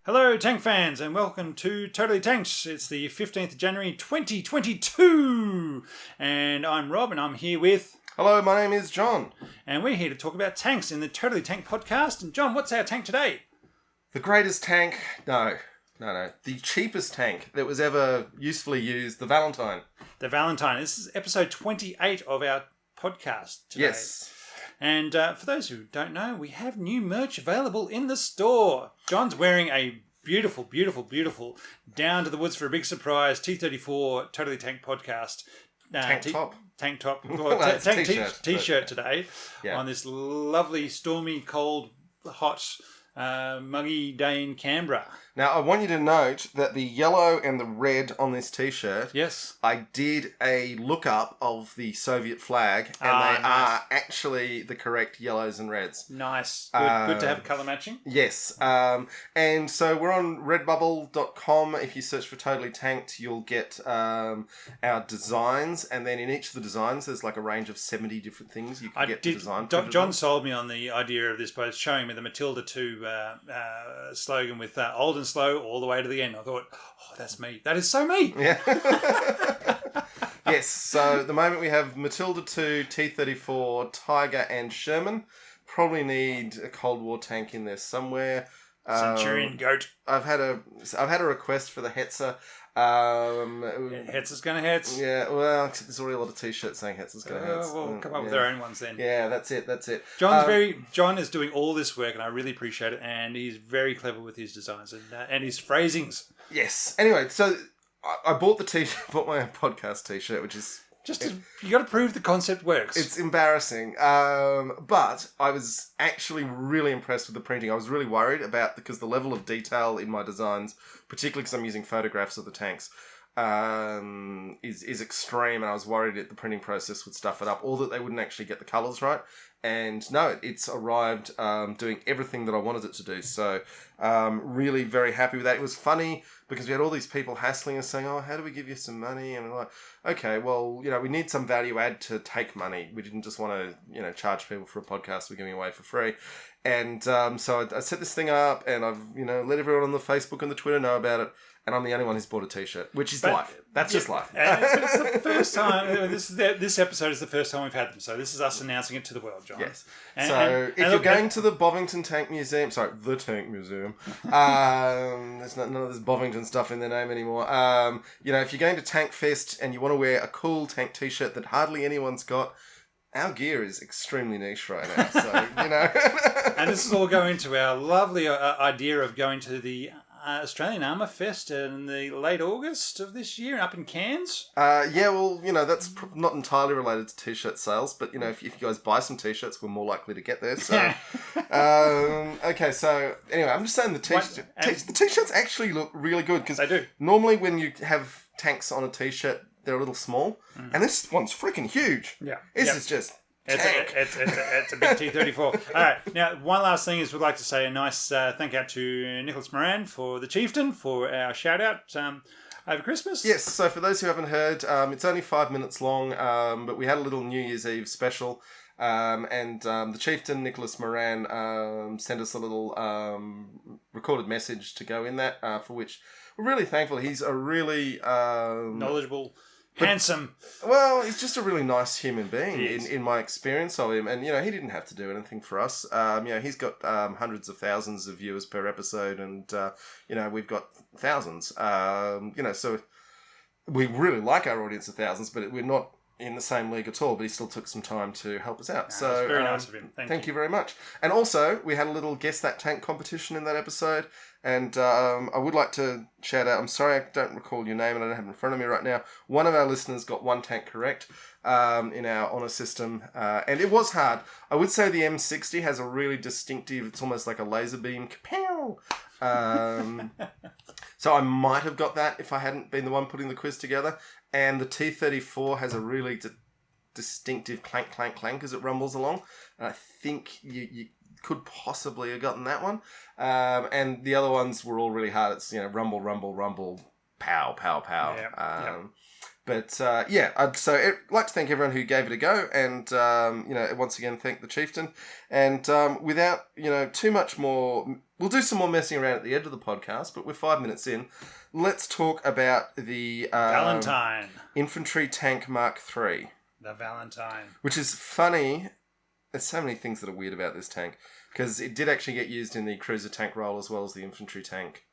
Hello, tank fans, and welcome to Totally Tanked. It's the 15th of January 2022, and I'm Rob, and I'm here with... Hello, my name is John. And we're here to talk about tanks in the Totally Tanked podcast. And John, what's our tank today? The greatest tank... No. The cheapest tank that was ever usefully used, the Valentine. The Valentine. This is episode 28 of our podcast today. Yes. And for those who don't know, we have new merch available in the store. John's wearing a beautiful, beautiful, beautiful, down to the woods for a big surprise, T34 Totally Tanked podcast. Tank top. Tank top. Well, tank t-shirt, t-shirt today. Yeah. On this lovely, stormy, cold, hot, muggy day in Canberra. Now, I want you to note that the yellow and the red on this t-shirt, Yes. I did a look-up of the Soviet flag, and they nice. are actually the correct yellows and reds. Nice. Good to have colour matching. Yes. And so we're on redbubble.com. If you search for Totally Tanked, you'll get our designs. And then in each of the designs, there's like a range of 70 different things you can get the design. John sold me on the idea of this by showing me the Matilda 2 slogan with old and slow all the way to the end. I thought, oh, that's me. That is so me. Yeah. Yes. So at the moment we have Matilda 2, T-34, Tiger and Sherman. Probably need a Cold War tank in there somewhere. Centurion goat. I've had a request for the Hetzer. Hetzer's gonna Hetz. Yeah, well, there's already a lot of t-shirts saying Hetzer's gonna Hetz. We'll come up with our own ones then. Yeah, that's it. John is doing all this work, and I really appreciate it. And he's very clever with his designs and his phrasings. Yes. Anyway, so I bought bought my own podcast t-shirt, which is you got to prove the concept works. It's embarrassing, but I was actually really impressed with the printing. I was really worried because the level of detail in my designs, particularly because I'm using photographs of the tanks, is extreme, and I was worried that the printing process would stuff it up, or that they wouldn't actually get the colours right. And no, it's arrived doing everything that I wanted it to do. So really very happy with that. It was funny because we had all these people hassling us saying, oh, how do we give you some money? And we're like, okay, well, we need some value add to take money. We didn't just want to, charge people for a podcast we're giving away for free. And so I set this thing up, and I've, let everyone on the Facebook and the Twitter know about it. And I'm the only one who's bought a t-shirt, which is life. That's just life. It's the first time. This episode is the first time we've had them. So this is us announcing it to the world, John. Yes. If you're going to the Bovington Tank Museum, the Tank Museum, there's none of this Bovington stuff in their name anymore. If you're going to Tank Fest and you want to wear a cool tank t-shirt that hardly anyone's got, our gear is extremely niche right now. So, And this is all going to our lovely idea of going to the Australian Armour Fest in the late August of this year up in Cairns. That's not entirely related to t-shirt sales, but if you guys buy some t-shirts, we're more likely to get there. So, okay. So anyway, I'm just saying the t-shirts actually look really good because they do. Normally, when you have tanks on a t-shirt, they're a little small, and this one's freaking huge. Yeah, this is just. It's a big T-34. All right. Now, one last thing is we'd like to say a nice thank out to Nicholas Moran for the Chieftain for our shout out over Christmas. Yes. So for those who haven't heard, it's only 5 minutes long, but we had a little New Year's Eve special, and the Chieftain Nicholas Moran sent us a little recorded message to go in that, for which we're really thankful. He's a really knowledgeable. Handsome. Well, he's just a really nice human being in my experience of him. And, he didn't have to do anything for us. He's got hundreds of thousands of viewers per episode and, we've got thousands. So we really like our audience of thousands, but we're not in the same league at all, but he still took some time to help us out. So it's very nice of him. Thank you very much. And also, we had a little Guess That Tank competition in that episode. And I would like to shout out, I'm sorry I don't recall your name and I don't have it in front of me right now. One of our listeners got one tank correct in our honour system. And it was hard. I would say the M60 has a really distinctive, it's almost like a laser beam. Kapow! So I might have got that if I hadn't been the one putting the quiz together. And the T-34 has a really distinctive clank, clank, clank as it rumbles along. And I think you could possibly have gotten that one. And the other ones were all really hard. It's, rumble, rumble, rumble, pow, pow, pow. Yeah. But I'd like to thank everyone who gave it a go, and once again thank the chieftain. And without too much more, we'll do some more messing around at the end of the podcast. But we're 5 minutes in. Let's talk about the Valentine Infantry Tank Mark III. The Valentine, which is funny. There's so many things that are weird about this tank because it did actually get used in the cruiser tank role as well as the infantry tank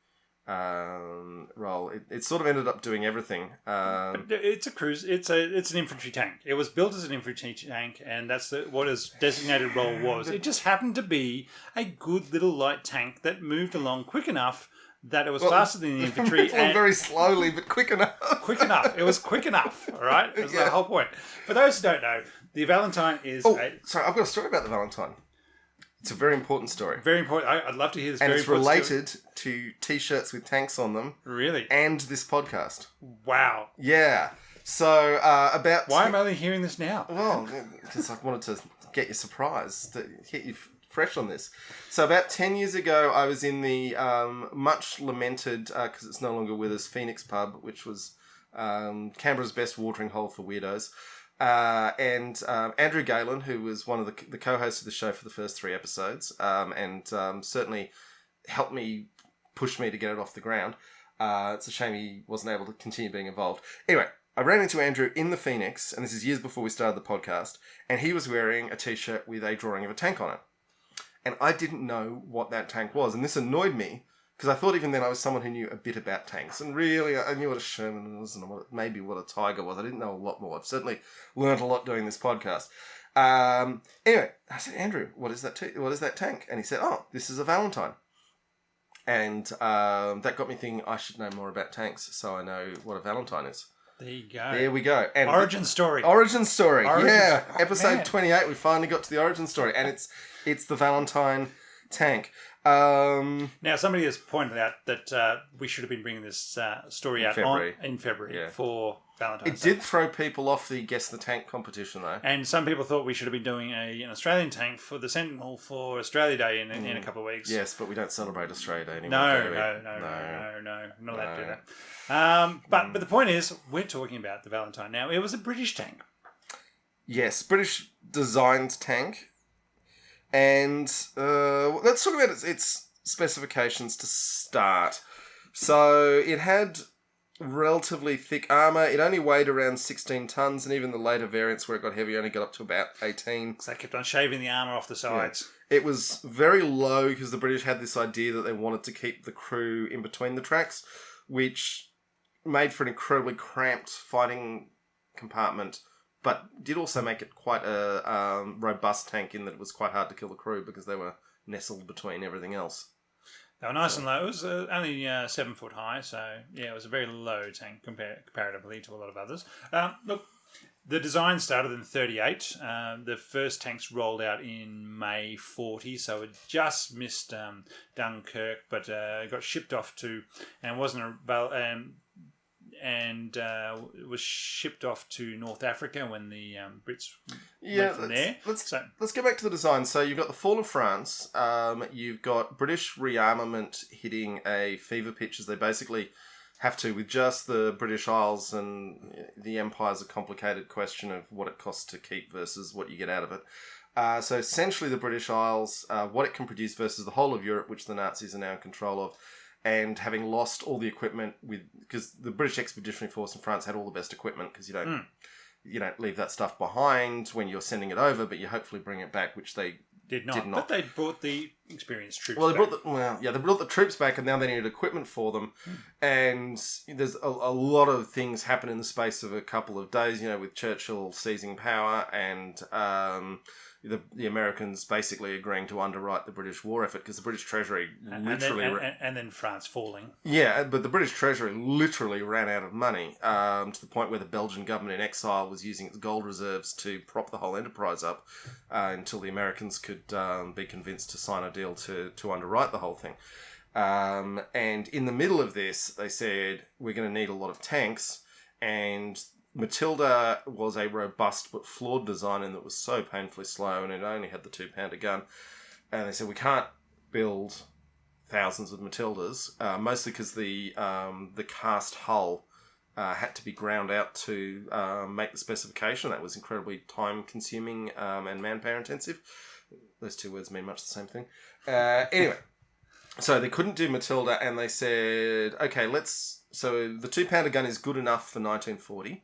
role. It sort of ended up doing everything. But it's a cruise. It's an infantry tank. It was built as an infantry tank, and that's what its designated role was. It just happened to be a good little light tank that moved along quick enough that it was faster than the infantry. And very slowly, but quick enough. Quick enough. It was quick enough. All right. That's the whole point. For those who don't know, the Valentine is. Sorry, I've got a story about the Valentine. It's a very important story. Very important. I'd love to hear this. And very it's related to T-shirts with tanks on them. Really? And this podcast. Wow. Yeah. So about. Why am I only hearing this now? Well, because I wanted to get you surprised, to hit you fresh on this. So about 10 years ago, I was in the much lamented, because it's no longer with us, Phoenix Pub, which was Canberra's best watering hole for weirdos. And Andrew Galen, who was one of the co-hosts of the show for the first 3 episodes, and certainly helped me, push me to get it off the ground. It's a shame he wasn't able to continue being involved. Anyway, I ran into Andrew in the Phoenix, and this is years before we started the podcast, and he was wearing a t-shirt with a drawing of a tank on it. And I didn't know what that tank was, and this annoyed me, because I thought even then I was someone who knew a bit about tanks. And really, I knew what a Sherman was and maybe what a Tiger was. I didn't know a lot more. I've certainly learned a lot doing this podcast. Anyway, I said, Andrew, what is that tank? And he said, oh, this is a Valentine. And that got me thinking I should know more about tanks so I know what a Valentine is. There you go. There we go. And origin story. Yeah. Oh, Episode man. 28, we finally got to the origin story. And it's the Valentine tank. Now, somebody has pointed out that we should have been bringing this story out in February for Valentine's Day. It did throw people off the Guess the Tank competition, though. And some people thought we should have been doing an Australian tank for the Sentinel for Australia Day in a couple of weeks. Yes, but we don't celebrate Australia Day anymore. No. Not allowed to do that. But the point is, we're talking about the Valentine now. It was a British tank. Yes, British designed tank. And let's talk about its specifications to start. So it had relatively thick armour. It only weighed around 16 tonnes, and even the later variants where it got heavy only got up to about 18. So they kept on shaving the armour off the sides. Yeah. It was very low because the British had this idea that they wanted to keep the crew in between the tracks, which made for an incredibly cramped fighting compartment, but did also make it quite a robust tank in that it was quite hard to kill the crew because they were nestled between everything else. They were nice and low. It was only 7 foot high, so yeah, it was a very low tank comparatively to a lot of others. Look, the design started in 1938. The first tanks rolled out in May 1940, so it just missed Dunkirk, but it got shipped off to, and it was shipped off to North Africa when the Brits went from there. Let's go back to the design. So you've got the fall of France. You've got British rearmament hitting a fever pitch as they basically have to, with just the British Isles, and the Empire's a complicated question of what it costs to keep versus what you get out of it. So essentially the British Isles, what it can produce versus the whole of Europe, which the Nazis are now in control of, and having lost all the equipment because the British Expeditionary Force in France had all the best equipment because you don't leave that stuff behind when you're sending it over, but you hopefully bring it back, which they did not. But they brought the experienced troops back. They brought the troops back, and now they needed equipment for them. And there's a lot of things happen in the space of a couple of days, with Churchill seizing power and the Americans basically agreeing to underwrite the British war effort because the British Treasury and then France falling. Yeah, but the British Treasury literally ran out of money to the point where the Belgian government in exile was using its gold reserves to prop the whole enterprise up until the Americans could be convinced to sign a deal to underwrite the whole thing. And in the middle of this, they said, we're going to need a lot of tanks, and Matilda was a robust but flawed design in that it was so painfully slow, and it only had the 2-pounder gun. And they said, we can't build thousands of Matildas, mostly because the cast hull had to be ground out to make the specification. That was incredibly time-consuming and manpower-intensive. Those two words mean much the same thing. Anyway, so they couldn't do Matilda, and they said, okay, so the 2-pounder gun is good enough for 1940.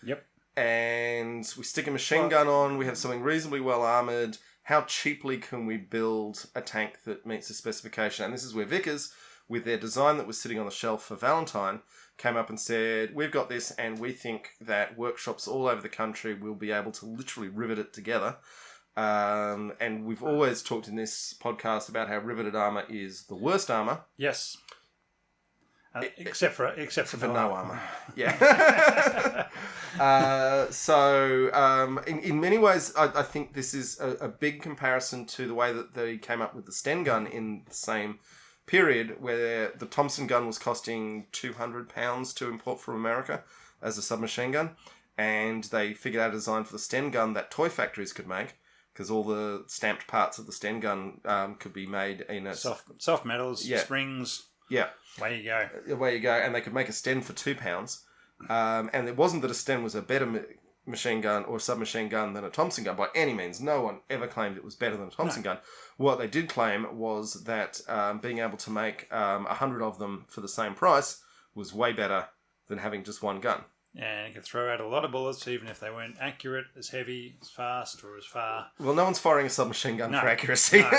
Yep. And we stick a machine gun on, we have something reasonably well armoured. How cheaply can we build a tank that meets the specification? And this is where Vickers, with their design that was sitting on the shelf for Valentine, came up and said, we've got this, and we think that workshops all over the country will be able to literally rivet it together. And we've always talked in this podcast about how riveted armour is the worst armour. Yes. Except for no armour. Yeah. In many ways, I think this is a big comparison to the way that they came up with the Sten gun in the same period, where the Thompson gun was costing £200 to import from America as a submachine gun, and they figured out a design for the Sten gun that toy factories could make, because all the stamped parts of the Sten gun could be made in a soft metals, springs. Yeah. Away you go. Away you go. And they could make a Sten for £2. And it wasn't that a Sten was a better machine gun or submachine gun than a Thompson gun by any means. No one ever claimed it was better than a Thompson gun. What they did claim was that being able to make 100 of them for the same price was way better than having just one gun. And it could throw out a lot of bullets, even if they weren't accurate, as heavy, as fast, or as far. Well, no one's firing a submachine gun for accuracy. No.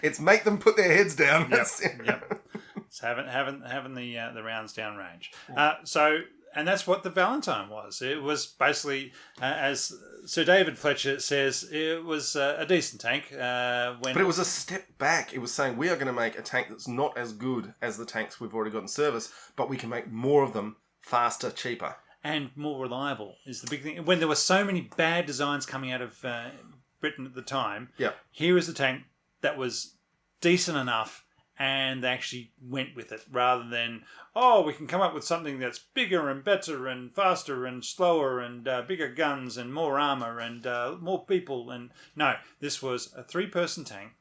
It's make them put their heads down. Yep. It's having the rounds down range. And that's what the Valentine was. It was basically, as Sir David Fletcher says, it was a decent tank. But it was a step back. It was saying, we are going to make a tank that's not as good as the tanks we've already got in service, but we can make more of them faster, cheaper. And more reliable is the big thing. When there were so many bad designs coming out of Britain at the time, here is a tank that was decent enough, and they actually went with it, rather than, we can come up with something that's bigger and better and faster and slower and bigger guns and more armour and more people. And no, this was a 3-person tank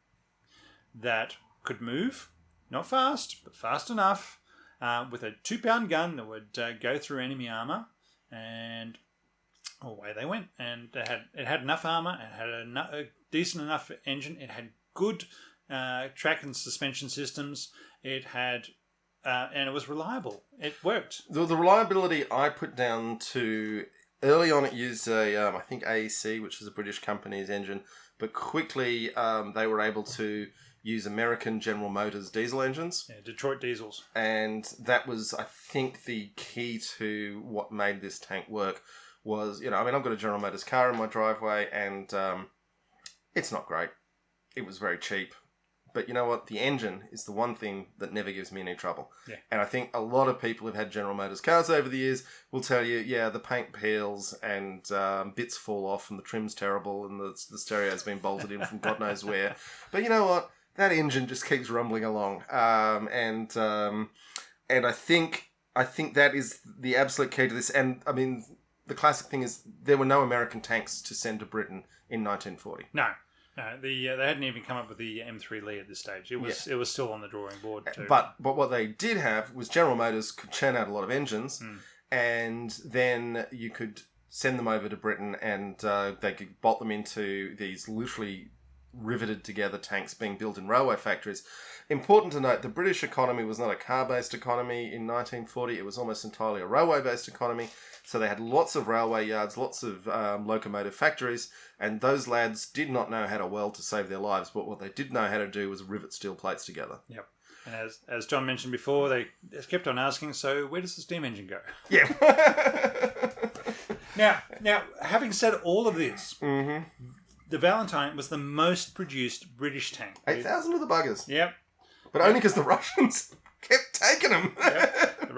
that could move, not fast, but fast enough, with a 2-pound gun that would go through enemy armour, and away they went. And it had enough armour, it had a decent enough engine, it had good track and suspension systems, it had, and it was reliable. It worked. The reliability I put down to, early on it used I think AEC, which is a British company's engine, but quickly they were able to use American General Motors diesel engines. Yeah, Detroit diesels. And that was, I think, the key to what made this tank work was, I've got a General Motors car in my driveway, and it's not great. It was very cheap. But you know what? The engine is the one thing that never gives me any trouble. Yeah. And I think a lot of people who've had General Motors cars over the years will tell you, the paint peels and bits fall off and the trim's terrible and the stereo's been bolted in from God knows where. But you know what? That engine just keeps rumbling along. And I think that is the absolute key to this. And, I mean, the classic thing is there were no American tanks to send to Britain in 1940. No. They hadn't even come up with the M3 Lee at this stage. It was still on the drawing board too. But what they did have was General Motors could churn out a lot of engines, and then you could send them over to Britain, and they could bolt them into these literally riveted together tanks being built in railway factories. Important to note, the British economy was not a car-based economy in 1940. It was almost entirely a railway-based economy. So they had lots of railway yards, lots of locomotive factories, and those lads did not know how to weld to save their lives, but what they did know how to do was rivet steel plates together. Yep. And as John mentioned before, they kept on asking, so where does the steam engine go? Yeah. Now, having said all of this, the Valentine was the most produced British tank. 8,000 of the buggers. Yep. But only because the Russians kept taking them. Yep.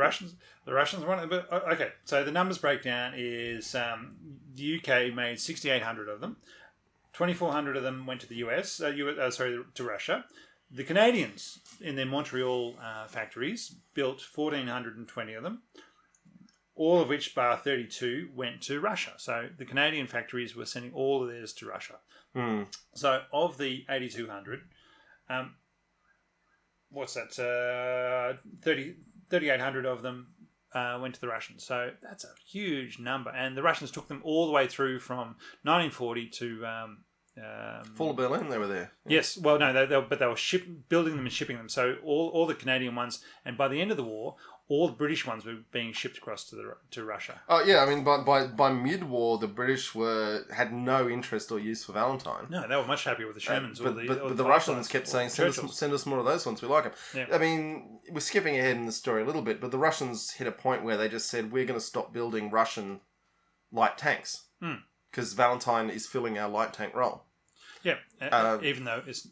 The Russians wanted, but okay. So the numbers breakdown is the UK made 6,800 of them. 2,400 of them went to the US. To Russia. The Canadians in their Montreal factories built 1,420 of them. All of which, bar 32, went to Russia. So the Canadian factories were sending all of theirs to Russia. So of the 8,200, what's that? 3,800 of them went to the Russians. So that's a huge number. And the Russians took them all the way through from 1940 to... Fall of Berlin, they were there. Yes, well, no, they were building them and shipping them. So all the Canadian ones, and by the end of the war, all the British ones were being shipped across to Russia. Oh yeah, I mean by mid-war, the British had no interest or use for Valentine. No, they were much happier with the Shermans. But the Russians kept saying, send us more of those ones. We like them. Yeah. I mean, we're skipping ahead in the story a little bit, but the Russians hit a point where they just said, we're going to stop building Russian light tanks because Valentine is filling our light tank role. Yeah, even though it's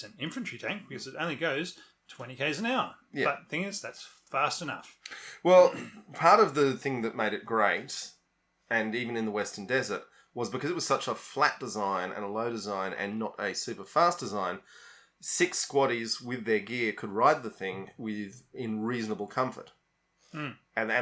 an infantry tank because it only goes 20 k's an hour. Yeah. But the thing is, that's fast enough. Well, part of the thing that made it great, and even in the Western Desert, was because it was such a flat design and a low design and not a super fast design. 6 squaddies with their gear could ride the thing in reasonable comfort, and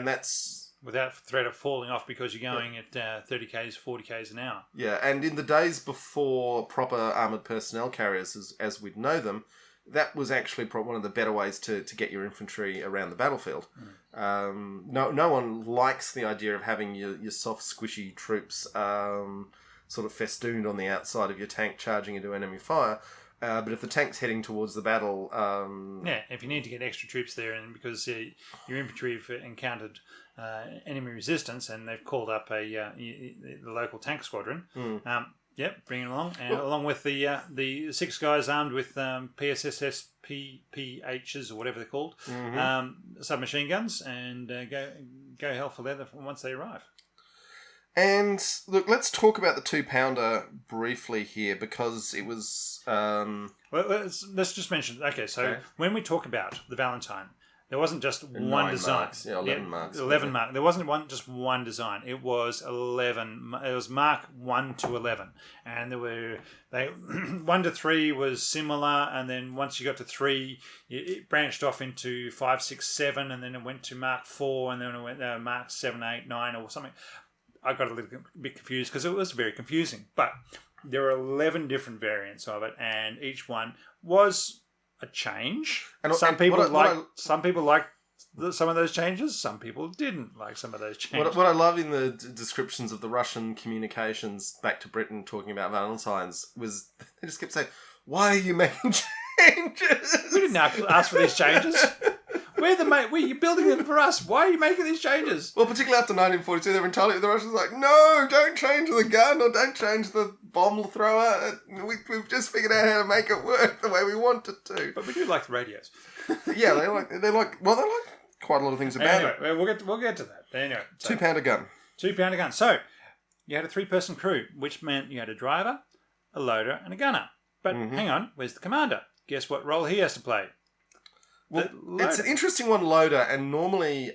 that's. Without threat of falling off because you're going at 30 k's, 40 k's an hour. Yeah, and in the days before proper armoured personnel carriers, as we'd know them, that was actually one of the better ways to get your infantry around the battlefield. No one likes the idea of having your soft, squishy troops sort of festooned on the outside of your tank charging into enemy fire. But if the tank's heading towards the battle... if you need to get extra troops there and because your infantry have encountered enemy resistance and they've called up the local tank squadron, bring it along. And along with the 6 guys armed with PSSS PPHs or whatever they're called, submachine guns, and go hell for leather once they arrive. And look, let's talk about the 2-pounder briefly here because it was. Well, let's just mention. Okay, so when we talk about the Valentine, there wasn't just one design. Marks. Yeah, 11 marks. 11 marks. There wasn't just one design. It was 11. It was Mark 1 to 11, and 1 to 3 was similar, and then once you got to 3, it branched off into 5, 6, 7, and then it went to Mark 4, and then it went Mark 7, 8, 9, or something. I got a little bit confused because it was very confusing. But there are 11 different variants of it, and each one was a change. Some people liked some of those changes. Some people didn't like some of those changes. What I love in the descriptions of the Russian communications back to Britain talking about Valentines was they just kept saying, "Why are you making changes? We didn't ask for these changes." You're building them for us. Why are you making these changes? Well, particularly after 1942, they were entirely the Russians like, no, don't change the gun or don't change the bomb thrower. We've just figured out how to make it work the way we want it to. But we do like the radios. Yeah, they like quite a lot of things about it. Anyway, we'll get to that. Anyway, 2-pounder gun. 2-pounder gun. So you had a 3-person crew, which meant you had a driver, a loader, and a gunner. But hang on, where's the commander? Guess what role he has to play? Well, it's an interesting one, loader, and normally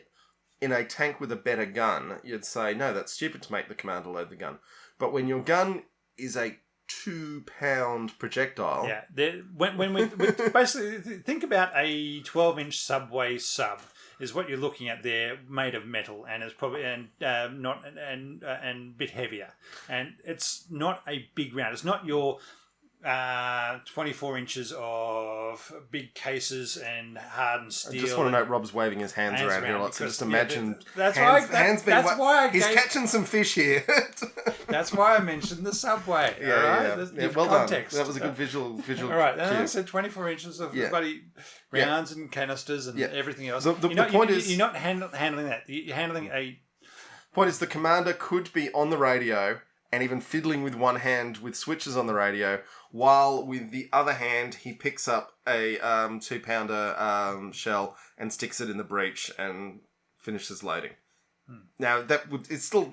in a tank with a better gun, you'd say, no, that's stupid to make the commander load the gun. But when your gun is a 2-pound projectile... Yeah, when we basically think about a 12-inch Subway sub is what you're looking at there, made of metal, and it's probably and a bit heavier, and it's not a big round. It's not your 24 inches of big cases and hardened steel. I just want to note Rob's waving his hands around here a lot, so just imagine he's catching some fish here. That's why I mentioned the Subway. Yeah, well context. Done. That was a good visual all right, and I said 24 inches of bloody rounds and canisters and everything else. The point is... You're not handling that. You're handling a... Point is the commander could be on the radio and even fiddling with one hand with switches on the radio, while with the other hand he picks up a 2-pounder shell and sticks it in the breech and finishes loading. Now it's still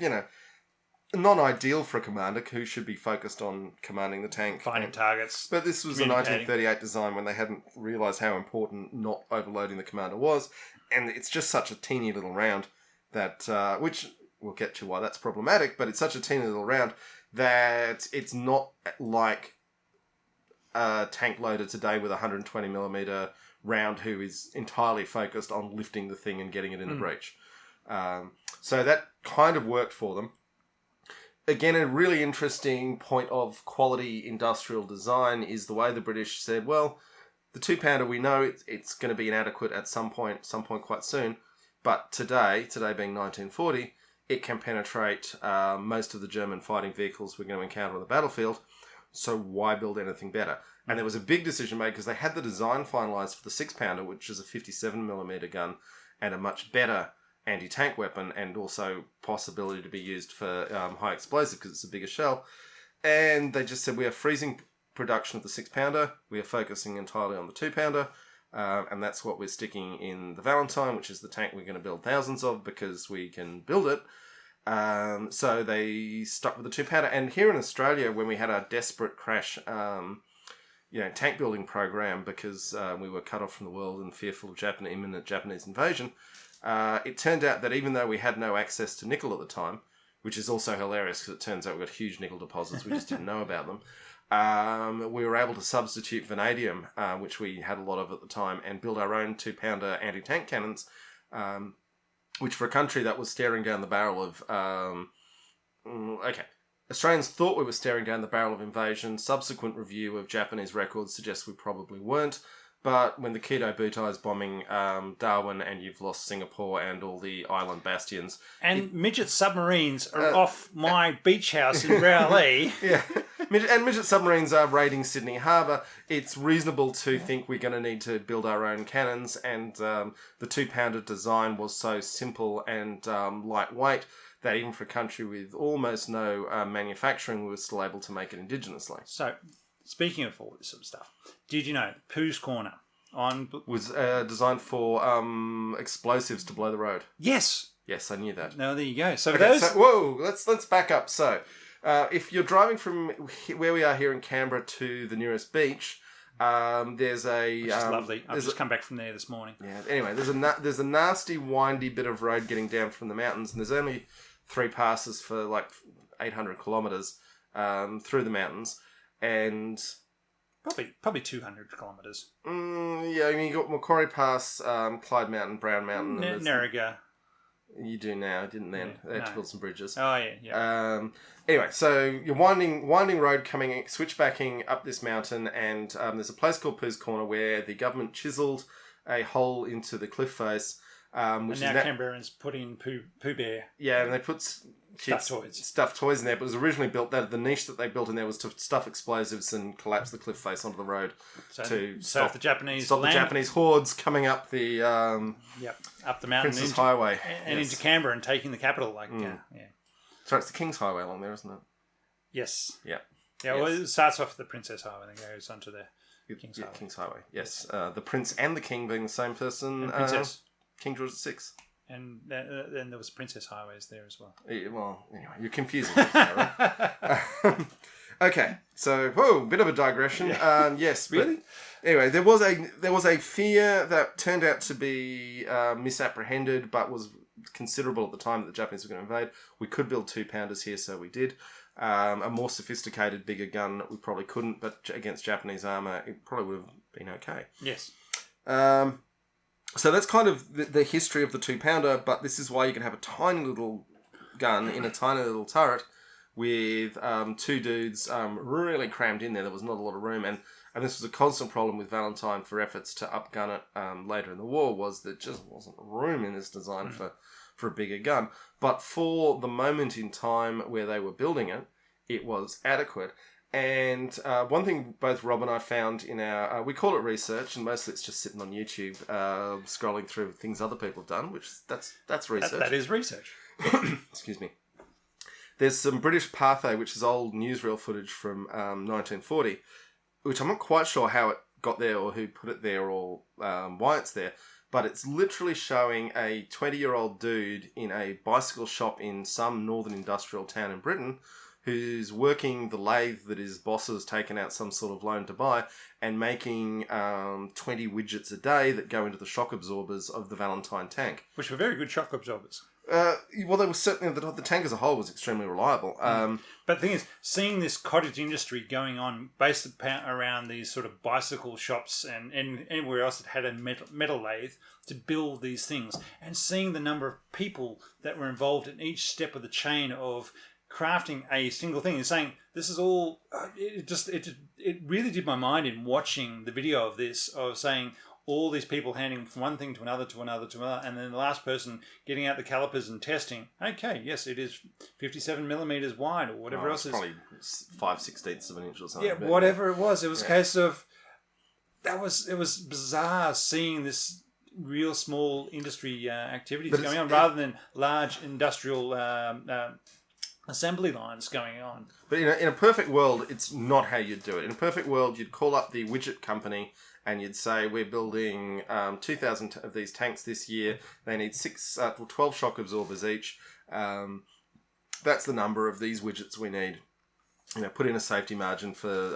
not ideal for a commander who should be focused on commanding the tank, finding targets. But this was a 1938 design when they hadn't realised how important not overloading the commander was, and it's just such a teeny little round that which. We'll get to why that's problematic, but it's such a teeny little round that it's not like a tank loader today with a 120mm round who is entirely focused on lifting the thing and getting it in the breech. So that kind of worked for them. Again, a really interesting point of quality industrial design is the way the British said, well, the 2-pounder, we know it's going to be inadequate at some point quite soon. But today being 1940, it can penetrate most of the German fighting vehicles we're going to encounter on the battlefield. So why build anything better? And there was a big decision made because they had the design finalised for the 6-pounder, which is a 57mm gun and a much better anti-tank weapon, and also possibility to be used for high explosive because it's a bigger shell. And they just said, we are freezing production of the 6-pounder. We are focusing entirely on the 2-pounder. And that's what we're sticking in the Valentine, which is the tank we're going to build thousands of because we can build it. So they stuck with the 2-pounder. And here in Australia, when we had our desperate crash, tank building program because we were cut off from the world and fearful of imminent Japanese invasion, it turned out that even though we had no access to nickel at the time, which is also hilarious because it turns out we've got huge nickel deposits, we just didn't know about them, we were able to substitute vanadium, which we had a lot of at the time, and build our own 2-pounder anti-tank cannons, which for a country that was staring down the barrel of... Australians thought we were staring down the barrel of invasion. Subsequent review of Japanese records suggests we probably weren't. But when the Kido Butai is bombing Darwin and you've lost Singapore and all the island bastions... And midget submarines are off my beach house in Rowley. Yeah, and midget submarines are raiding Sydney Harbour. It's reasonable to think we're going to need to build our own cannons, and the 2-pounder design was so simple and lightweight that even for a country with almost no manufacturing, we were still able to make it indigenously. So, speaking of all this sort of stuff, did you know Pooh's Corner was designed for explosives to blow the road? Yes. Yes, I knew that. No, there you go. So, let's back up. So, if you're driving from where we are here in Canberra to the nearest beach, there's a... Which is lovely. I've just come back from there this morning. Yeah. Anyway, there's a nasty, windy bit of road getting down from the mountains, and there's only 3 passes for like 800 kilometres through the mountains, and... Probably 200 kilometres. You got Macquarie Pass, Clyde Mountain, Brown Mountain. Nerriga. You do now, didn't then? Yeah, they had to build some bridges. Oh, yeah. Anyway, so you're winding road switchbacking up this mountain, and there's a place called Pooh's Corner where the government chiselled a hole into the cliff face. Which and now Canberrans put in Pooh Bear. Yeah, and they put stuffed toys in there, but it was originally built that the niche that they built in there was to stuff explosives and collapse the cliff face onto the road to stop the Japanese the Japanese hordes coming up the up the mountain Princess Highway and into Canberra and taking the capital. So it's the King's Highway along there, isn't it? Yes. Yeah. Yeah. Well, it starts off the Princess Highway and then goes onto the King's Highway. King's Highway. Yes. The Prince and the King being the same person. And Princess. King George VI. And then there was Princess Highways there as well. Yeah, well, anyway, you're confusing me, right? Okay, so bit of a digression. Yes, really. Anyway, there was a fear that turned out to be misapprehended, but was considerable at the time that the Japanese were going to invade. We could build 2-pounders here, so we did. A more sophisticated, bigger gun, we probably couldn't, but against Japanese armour, it probably would have been okay. Yes. So that's kind of the history of the 2-pounder, but this is why you can have a tiny little gun in a tiny little turret with 2 dudes really crammed in there. There was not a lot of room, and this was a constant problem with Valentine for efforts to upgun it later in the war, was there just wasn't room in this design for a bigger gun. But for the moment in time where they were building it, it was adequate. And one thing both Rob and I found in our... we call it research, and mostly it's just sitting on YouTube scrolling through things other people have done, which that's research. That is research. Excuse me. There's some British Pathé, which is old newsreel footage from 1940, which I'm not quite sure how it got there or who put it there or why it's there, but it's literally showing a 20-year-old dude in a bicycle shop in some northern industrial town in Britain who's working the lathe that his boss has taken out some sort of loan to buy and making 20 widgets a day that go into the shock absorbers of the Valentine tank. Which were very good shock absorbers. Well, they were certainly... The tank as a whole was extremely reliable. But the thing is, seeing this cottage industry going on based around these sort of bicycle shops and anywhere else that had a metal lathe to build these things, and seeing the number of people that were involved in each step of the chain of crafting a single thing and saying this is all it really did my mind in watching the video of this, of saying all these people handing from one thing to another, and then the last person getting out the calipers and testing. Okay, yes, it is 57 millimeters wide or whatever else. It's probably 5/16 of an inch or something. Yeah, whatever it was. It was a case of it was bizarre seeing this real small industry activities going on rather than large industrial assembly lines going on. But in a perfect world, it's not how you'd do it. In a perfect world, you'd call up the widget company and you'd say, we're building 2,000 of these tanks this year. They need 12 shock absorbers each. That's the number of these widgets we need. Put in a safety margin for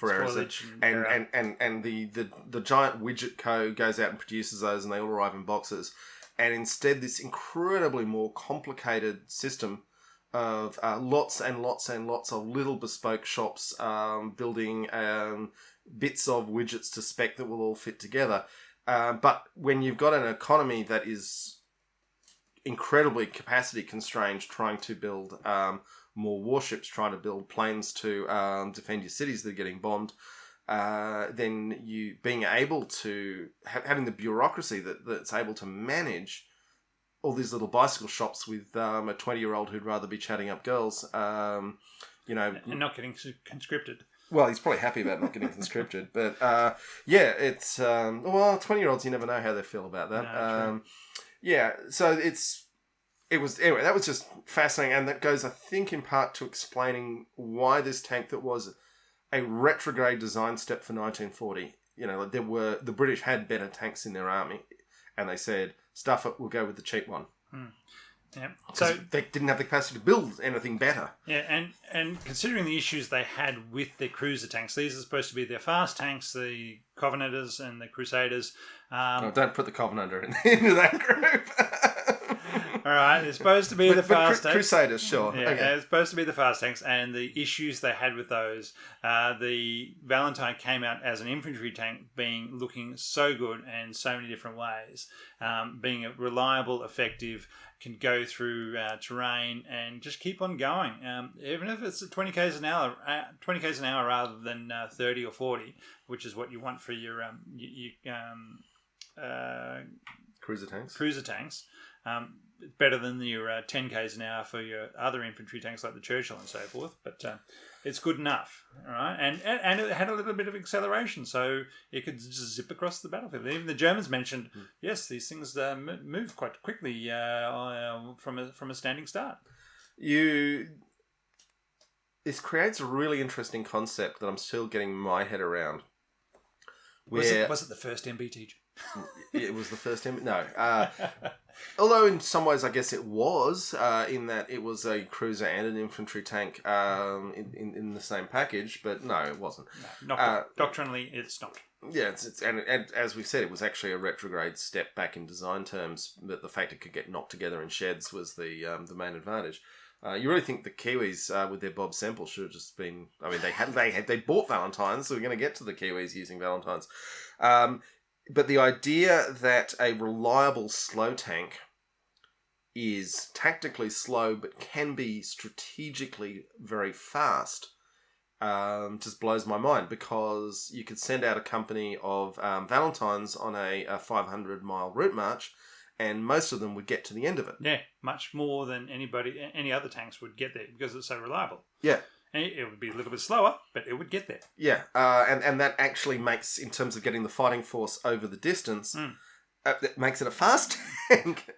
errors, and the giant widget co goes out and produces those, and they all arrive in boxes. And instead, this incredibly more complicated system of lots and lots and lots of little bespoke shops building bits of widgets to spec that will all fit together. But when you've got an economy that is incredibly capacity constrained, trying to build more warships, trying to build planes to defend your cities that are getting bombed, then you being able to having the bureaucracy that's able to manage all these little bicycle shops with a 20-year-old who'd rather be chatting up girls, and not getting conscripted. Well, he's probably happy about not getting conscripted, but it's 20-year-olds, you never know how they feel about that. No, So it was anyway. That was just fascinating, and that goes, I think, in part to explaining why this tank that was a retrograde design step for 1940. The British had better tanks in their army, and they said, "Stuff it, we'll go with the cheap one." Yeah. So they didn't have the capacity to build anything better. Yeah, and considering the issues they had with their cruiser tanks, these are supposed to be their fast tanks, the Covenanters and the Crusaders. Don't put the Covenanter into that group. All right, it's supposed to be the fast tanks. Crusaders, sure. Yeah, okay. It's supposed to be the fast tanks, and the issues they had with those. The Valentine came out as an infantry tank, looking so good in so many different ways, being reliable, effective, can go through terrain and just keep on going. Even if it's at 20 k's an hour, rather than 30 or 40, which is what you want for your cruiser tanks. Better than your 10 k's an hour for your other infantry tanks like the Churchill and so forth, but it's good enough, all right? And it had a little bit of acceleration, so it could just zip across the battlefield. Even the Germans mentioned, yes, these things move quite quickly from a standing start. This creates a really interesting concept that I'm still getting my head around. Was it the first MBTG? It was the first time. No. Although in some ways I guess it was, in that it was a cruiser and an infantry tank in the same package, but no, it wasn't. No, doctrinally, it's not. Yeah, and as we said, it was actually a retrograde step back in design terms, but the fact it could get knocked together in sheds was the main advantage. You really think the Kiwis with their Bob Semple should have just been... I mean, they bought Valentines, so we're going to get to the Kiwis using Valentines. But the idea that a reliable slow tank is tactically slow but can be strategically very fast just blows my mind, because you could send out a company of Valentines on a 500-mile route march and most of them would get to the end of it. Yeah, much more than any other tanks would get there because it's so reliable. Yeah. And it would be a little bit slower, but it would get there. Yeah, and that actually makes, in terms of getting the fighting force over the distance, that makes it a fast tank.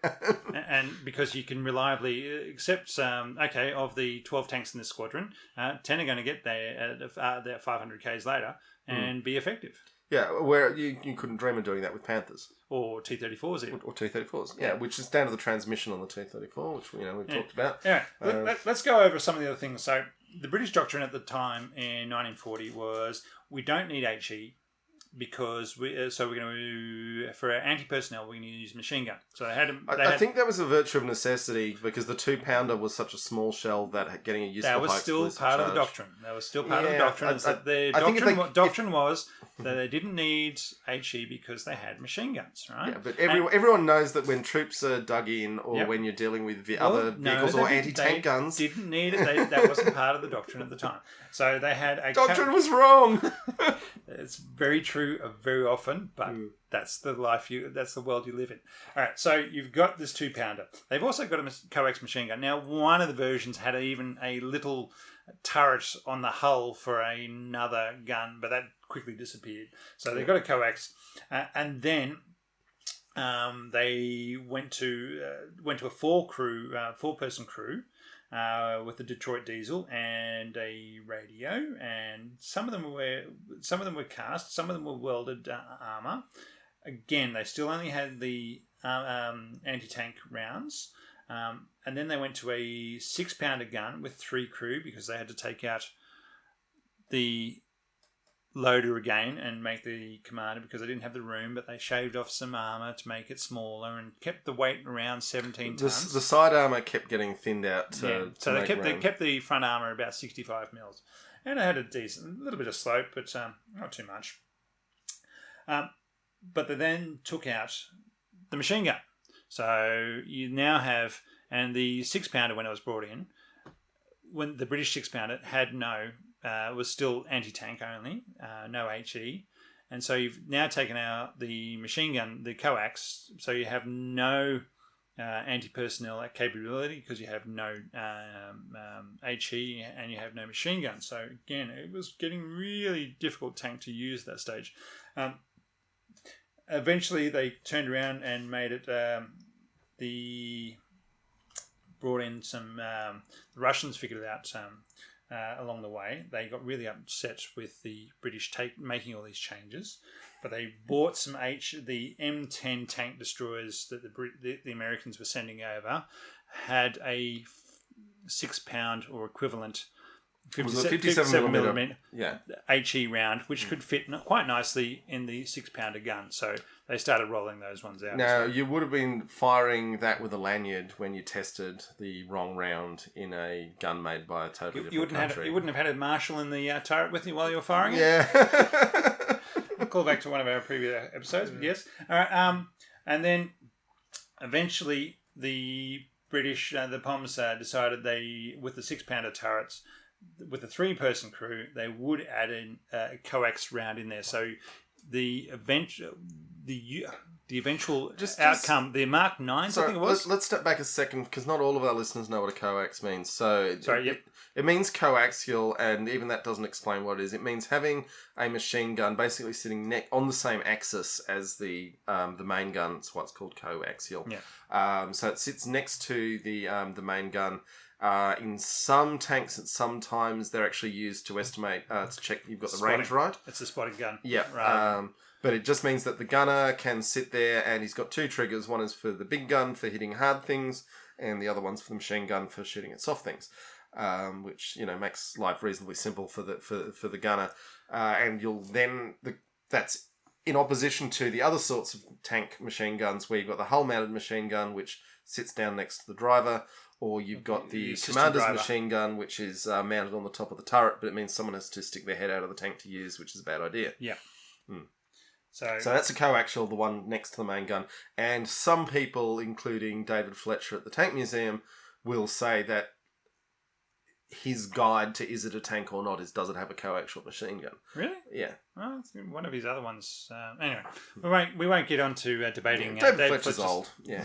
And because you can reliably accept, of the 12 tanks in this squadron, 10 are going to get there at 500 k's later and be effective. Yeah, where you couldn't dream of doing that with Panthers. Or T-34s even. Or T-34s, yeah, which is down to the transmission on the T-34, which we've talked about. Yeah, let's go over some of the other things. So the British doctrine at the time in 1940 was, we don't need HE because we're going to, for our anti-personnel, we're going to use machine gun. So I think that was a virtue of necessity, because the 2-pounder was such a small shell that getting a useful... That was still part of the doctrine. That was still part of the doctrine. Their doctrine was, They didn't need HE because they had machine guns, right? Yeah, but everyone knows that when troops are dug in or when you're dealing with other vehicles or anti-tank guns... didn't need it. That wasn't part of the doctrine at the time. So they had a... Doctrine was wrong! It's very true very often, but that's the that's the world you live in. All right, so you've got this 2-pounder. They've also got a coax machine gun. Now, one of the versions had even a little turret on the hull for another gun, but that quickly disappeared. So they've got a coax, and then they went to a 4-person crew with the Detroit diesel and a radio, and some of them were cast, some of them were welded armor. Again, they still only had the anti-tank rounds. And then they went to a 6-pounder gun with 3 crew because they had to take out the loader again and make the commander because they didn't have the room, but they shaved off some armour to make it smaller and kept the weight around 17 tons. The side armour kept getting thinned out so they kept the front armour about 65 mils. And it had a little bit of slope, but not too much. But they then took out the machine gun. So you now have, and the 6-pounder when it was brought in, when the British 6-pounder had was still anti-tank only, no HE. And so you've now taken out the machine gun, the coax, so you have no anti-personnel capability because you have no HE and you have no machine gun. So again, it was getting really difficult tank to use at that stage. Eventually, they turned around and made it. Brought in some. The Russians figured it out along the way. They got really upset with the British making all these changes, but they bought the M10 tank destroyers that the Americans were sending over had a 6-pound or equivalent. 57 millimeter HE round, which could fit quite nicely in the 6-pounder gun. So they started rolling those ones out. Now, you would have been firing that with a lanyard when you tested the wrong round in a gun made by a totally different country. You wouldn't have had a marshal in the turret with you while you were firing it? Yeah. I'll call back to one of our previous episodes, but yes. All right, and then eventually the British, the Poms decided with the 6-pounder turrets, with a 3-person crew, they would add in a coax round in there. So the eventual outcome, the Mark 9s, I think it was. Let's step back a second because not all of our listeners know what a coax means. So Sorry, it means coaxial, and even that doesn't explain what it is. It means having a machine gun basically sitting on the same axis as the main gun. That's why it's called coaxial. Yeah. So it sits next to the main gun. In some tanks, and sometimes they're actually used to estimate to check you've got the range right. It's a spotting gun. Yeah. But it just means that the gunner can sit there and he's got 2 triggers. One is for the big gun for hitting hard things, and the other one's for the machine gun for shooting at soft things, which makes life reasonably simple for the gunner. And that's in opposition to the other sorts of tank machine guns where you've got the hull-mounted machine gun which sits down next to the driver. Or you've got the commander's machine gun, which is mounted on the top of the turret, but it means someone has to stick their head out of the tank to use, which is a bad idea. Yeah. So that's a coaxial, the one next to the main gun. And some people, including David Fletcher at the Tank Museum, will say that his guide to is it a tank or not is does it have a coaxial machine gun? Really? Yeah. Well, it's one of his other ones. Anyway, we won't get on to debating. David Fletcher's old. Yeah.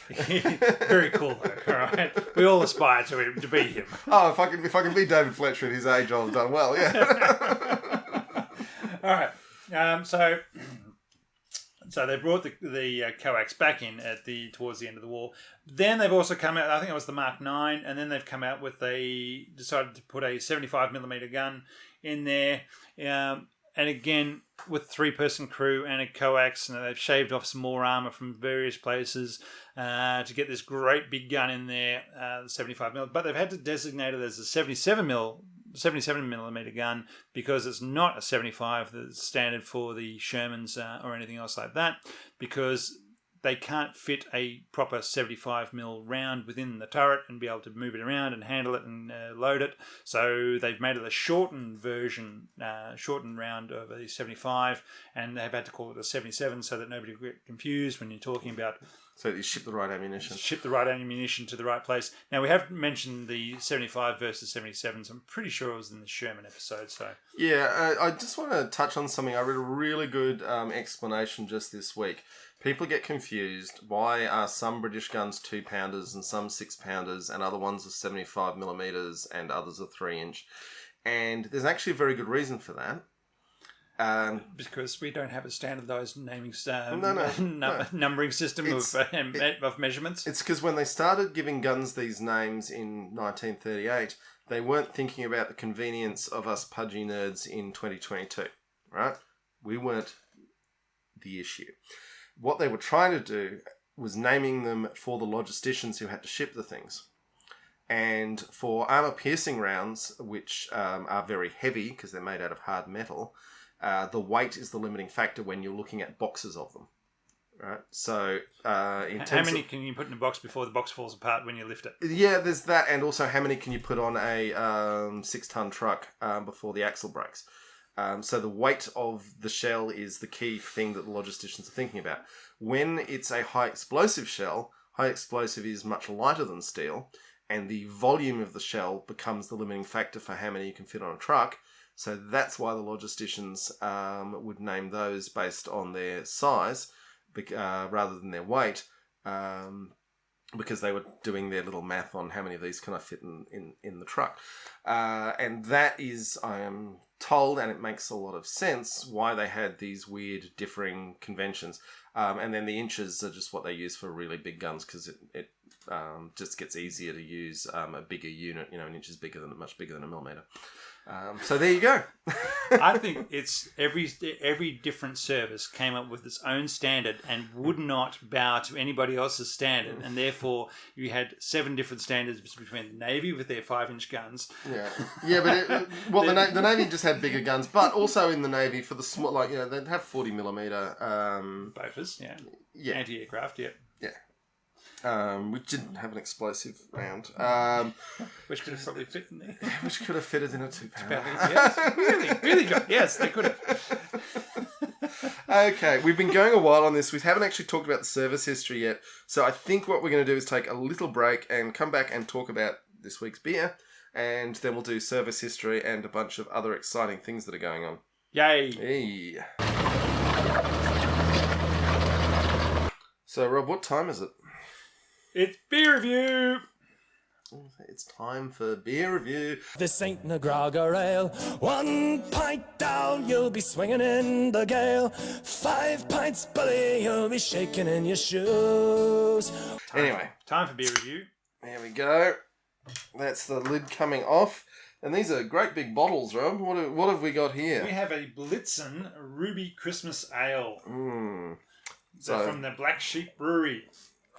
Very cool though. All right, we all aspire to be him. Oh, if I can be David Fletcher at his age, I'll have done well. Yeah. All right. So they brought the coax back in towards the end of the war. Then they've also come out. I think it was the Mark 9, and then they've come out with decided to put a 75mm gun in there. And again, with 3-person crew and a coax, and they've shaved off some more armour from various places to get this great big gun in there, the 75mm. But they've had to designate it as a 77mm gun because it's not a 75 that's standard for the Shermans or anything else like that, because they can't fit a proper 75mm round within the turret and be able to move it around and handle it and load it. So they've made it a shortened version, shortened round of a 75, and they've had to call it a 77 so that nobody will get confused when you're talking about... So you ship the right ammunition. Ship the right ammunition to the right place. Now, we have mentioned the 75 versus 77s. I'm pretty sure it was in the Sherman episode. So yeah, I just want to touch on something. I read a really good explanation just this week. People get confused. Why are some British guns 2-pounders and some 6-pounders and other ones are 75mm and others are 3-inch? And there's actually a very good reason for that. Because we don't have a standardised naming No. numbering system of measurements. It's because when they started giving guns these names in 1938, they weren't thinking about the convenience of us pudgy nerds in 2022, right? We weren't the issue. What they were trying to do was naming them for the logisticians who had to ship the things. And for armour-piercing rounds, which are very heavy because they're made out of hard metal... the weight is the limiting factor when you're looking at boxes of them, right? So, how many can you put in a box before the box falls apart when you lift it? Yeah, there's that, and also how many can you put on a 6-ton truck before the axle breaks? So the weight of the shell is the key thing that the logisticians are thinking about. When it's a high explosive shell, high explosive is much lighter than steel, and the volume of the shell becomes the limiting factor for how many you can fit on a truck. So that's why the logisticians would name those based on their size rather than their weight, because they were doing their little math on how many of these can I fit in the truck. And that is, I am told, and it makes a lot of sense, why they had these weird differing conventions. And then the inches are just what they use for really big guns, because it just gets easier to use a bigger unit. An inch is much bigger than a millimetre. So there you go. I think it's every different service came up with its own standard and would not bow to anybody else's standard, and therefore you had 7 different standards between the Navy with their 5-inch guns. But the Navy just had bigger guns, but also in the Navy for the small, they'd have 40mm Bofors, anti-aircraft, which didn't have an explosive round. Which could have probably fit in there. Which could have fitted in a 2-pounder. Yes, really, John. Yes, they could have. Okay, we've been going a while on this. We haven't actually talked about the service history yet. So I think what we're going to do is take a little break and come back and talk about this week's beer. And then we'll do service history and a bunch of other exciting things that are going on. Yay. Hey. So, Rob, what time is it? It's beer review. It's time for beer review. This ain't no grog or ale. 1 pint down, you'll be swinging in the gale. 5 pints, buddy, you'll be shaking in your shoes. Time for beer review. There we go. That's the lid coming off. And these are great big bottles, Rob. What have we got here? We have a Blitzen Ruby Christmas Ale. So from the Black Sheep Brewery.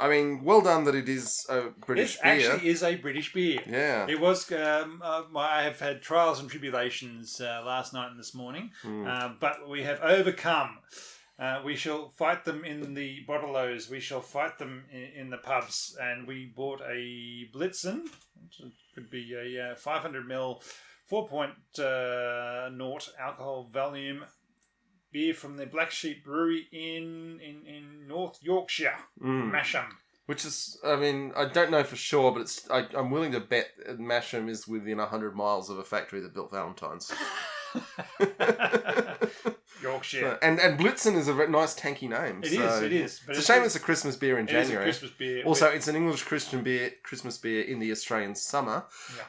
I mean, well done that it is a British beer. It actually is a British beer. Yeah. It was, I have had trials and tribulations last night and this morning, but we have overcome. We shall fight them in the bottle-os. We shall fight them in the pubs. And we bought a Blitzen, which could be a 500ml, 4.0 alcohol volume beer from the Black Sheep Brewery in North Yorkshire, Masham. Which is, I mean, I don't know for sure, but I'm willing to bet Masham is within 100 miles of a factory that built Valentines. Yorkshire. So, and Blitzen is a nice tanky name. It is. But it's a shame it's a Christmas beer in January. It is a Christmas beer. Also, it's an English Christmas beer in the Australian summer.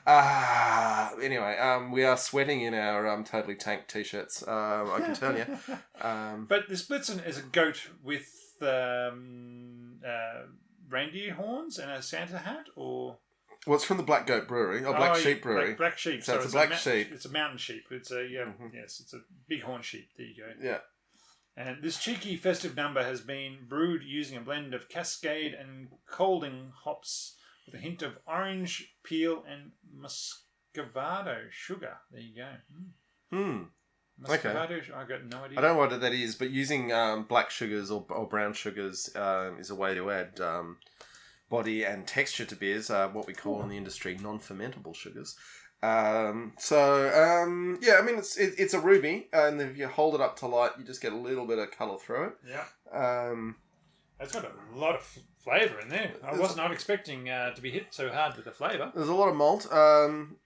Yeah. Anyway, we are sweating in our Totally Tanked t-shirts, I can tell you. But this Blitzen is a goat with reindeer horns and a Santa hat, or... Well, it's from the Black Goat Brewery, or Black Sheep Brewery. Black Sheep. So it's a black sheep. It's a mountain sheep. It's a yes, it's a bighorn sheep. There you go. Yeah. And this cheeky festive number has been brewed using a blend of Cascade and Colding hops with a hint of orange peel and muscovado sugar. There you go. Okay. I've got no idea. I don't know what that is, but using black sugars or brown sugars is a way to add body and texture to beers, what we call in the industry non-fermentable sugars. Yeah, I mean, it's a ruby, and if you hold it up to light, you just get a little bit of colour through it. Yeah. It's got a lot of flavour in there. I was not expecting to be hit so hard with the flavour. There's a lot of malt.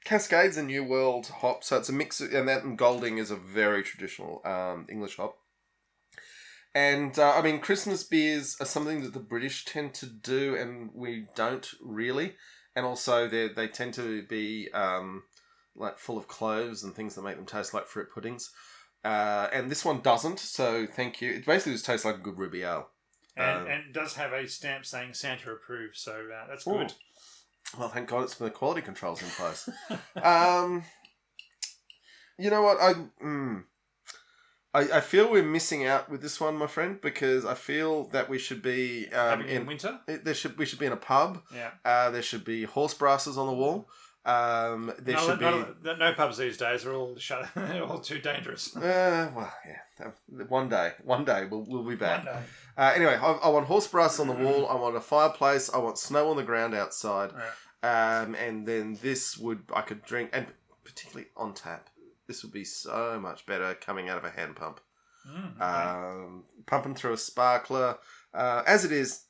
Cascade's a New World hop, so it's a mix, and Golding is a very traditional English hop. And, I mean, Christmas beers are something that the British tend to do, and we don't really. And also, they tend to be, like, full of cloves and things that make them taste like fruit puddings. And this one doesn't, so thank you. It basically just tastes like a good ruby ale. And it does have a stamp saying Santa approved, so that's good. Well, thank God it's the quality controls in place. You know what? I feel we're missing out with this one, my friend, because I feel that we should be having it in winter. We should be in a pub. Yeah. There should be horse brasses on the wall. No pubs these days are all shut. They're all too dangerous. Well, yeah. One day we'll be back. One day. Anyway, I want horse brass on the wall. I want a fireplace. I want snow on the ground outside. Right. And then I could drink, and particularly on tap. This would be so much better coming out of a hand pump. Pumping through a sparkler. As it is,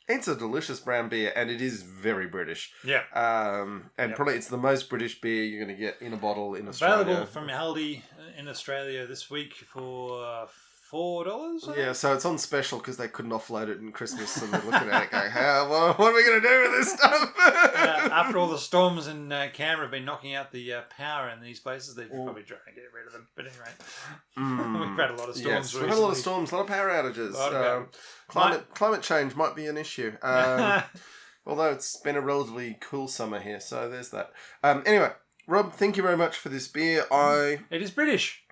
it's a delicious brown beer, and it is very British. Yeah. Probably it's the most British beer you're going to get in a bottle in Australia. Available from Aldi in Australia this week for $4. Yeah, so it's on special because they couldn't offload it in Christmas, and they're looking at it going, what are we going to do with this stuff? After all the storms in Canberra have been knocking out the power in these places, they're probably trying to get rid of them. But anyway, we've had a lot of storms Yes, recently. we've had a lot of storms, a lot of power outages. Climate change might be an issue. Although it's been a relatively cool summer here, so there's that. Anyway, Rob, thank you very much for this beer. It is British.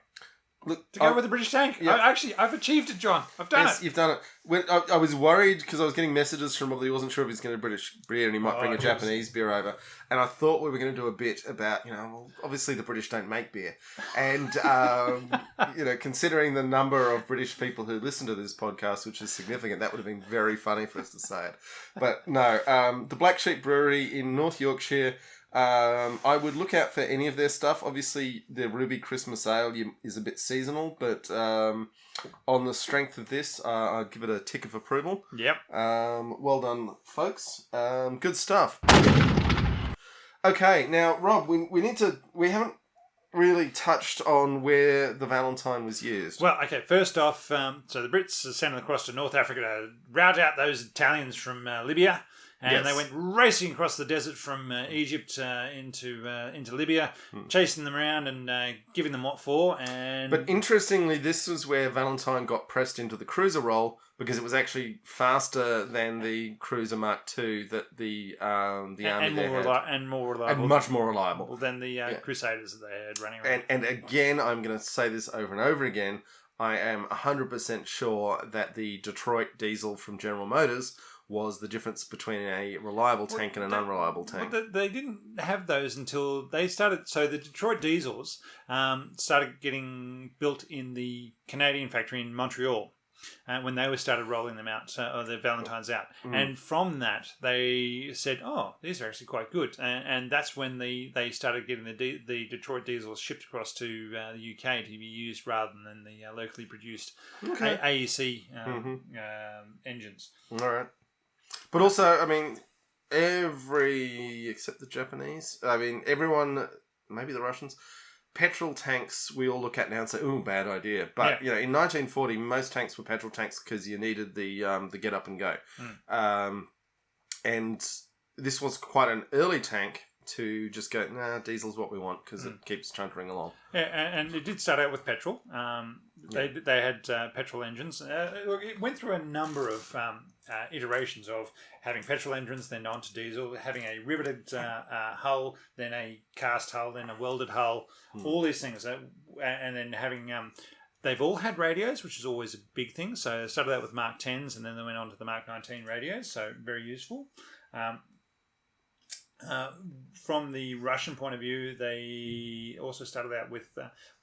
Look, to go with the British tank. Yeah. I've achieved it, John. I've done it. You've done it. I was worried because I was getting messages from Rob that he wasn't sure if he's going to British beer and he might bring a Japanese beer over. And I thought we were going to do a bit about, obviously the British don't make beer. And, considering the number of British people who listen to this podcast, which is significant, that would have been very funny for us to say it. But no, the Black Sheep Brewery in North Yorkshire. I would look out for any of their stuff. Obviously, the Ruby Christmas Ale is a bit seasonal, but on the strength of this, I'd give it a tick of approval. Yep. Well done, folks. Good stuff. Okay, now, Rob, we haven't really touched on where the Valentine was used. Well, okay, first off, so the Brits sent them across to North Africa to rout out those Italians from Libya. And they went racing across the desert from Egypt into Libya, chasing them around and giving them what for. But interestingly, this was where Valentine got pressed into the cruiser role because it was actually faster than the Cruiser Mark II that the army and there had. And more reliable. And much more reliable. Than the Crusaders that they had running around. And again, I'm going to say this over and over again, I am 100% sure that the Detroit diesel from General Motors was the difference between a reliable tank and an unreliable tank. Well, they didn't have those until they started. So the Detroit diesels started getting built in the Canadian factory in Montreal when they started rolling them out, or the Valentines out. And from that, they said, oh, these are actually quite good. And that's when they started getting the Detroit diesels shipped across to the UK to be used rather than the locally produced AEC engines. All right. But also, I mean, except the Japanese, everyone, maybe the Russians, petrol tanks we all look at now and say, ooh, bad idea. But, in 1940, most tanks were petrol tanks because you needed the get up and go. And this was quite an early tank to just go, nah, diesel's what we want because it keeps chuntering along. Yeah, and it did start out with petrol. They had petrol engines. Look, it went through a number of iterations of having petrol engines, then on to diesel, having a riveted hull, then a cast hull, then a welded hull, all these things. And then having... they've all had radios, which is always a big thing. So they started out with Mark 10s, and then they went on to the Mark 19 radios, so very useful. From the Russian point of view, they also started out with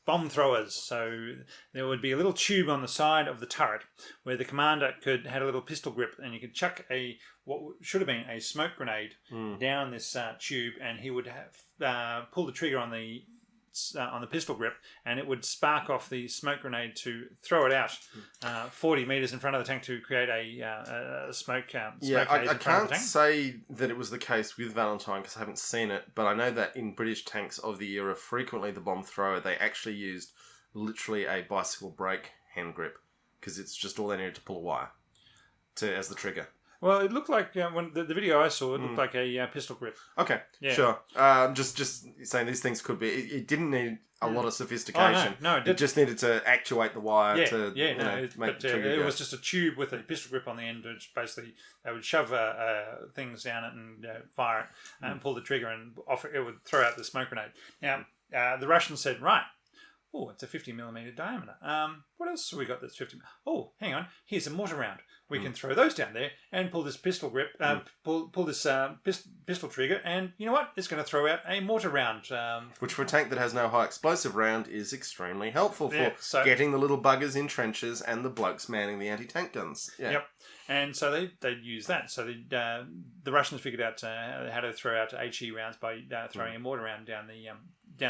bomb throwers. So there would be a little tube on the side of the turret where the commander had a little pistol grip, and you could chuck what should have been a smoke grenade down this tube, and he would have pull the trigger on the pistol grip, and it would spark off the smoke grenade to throw it out 40 meters in front of the tank to create a smoke haze I in front of the can't tank. say that it was the case with Valentine because I haven't seen it, but I know that in British tanks of the era, frequently the bomb thrower, they actually used literally a bicycle brake hand grip because it's just all they needed to pull a wire as the trigger. Well, it looked like when the video I saw, it looked like a pistol grip. Okay, Yeah. sure. Just saying these things could be. It didn't need a lot of sophistication. Oh, no, it just needed to actuate the wire Yeah, to make the trigger it go. was just a tube with a pistol grip on the end, which basically they would shove things down it and fire it and pull the trigger, and off it would throw out the smoke grenade. Now, the Russians said, right, oh, it's a 50 millimeter diameter. What else have we got that's 50? Oh, hang on, here's a mortar round. We can throw those down there and pull this pistol grip, pull this pistol trigger, and you know what? It's going to throw out a mortar round. Which for a tank that has no high explosive round is extremely helpful for getting the little buggers in trenches and the blokes manning the anti-tank guns. Yeah. Yep. And so they'd use that. So the Russians figured out how to throw out HE rounds by throwing a mortar round down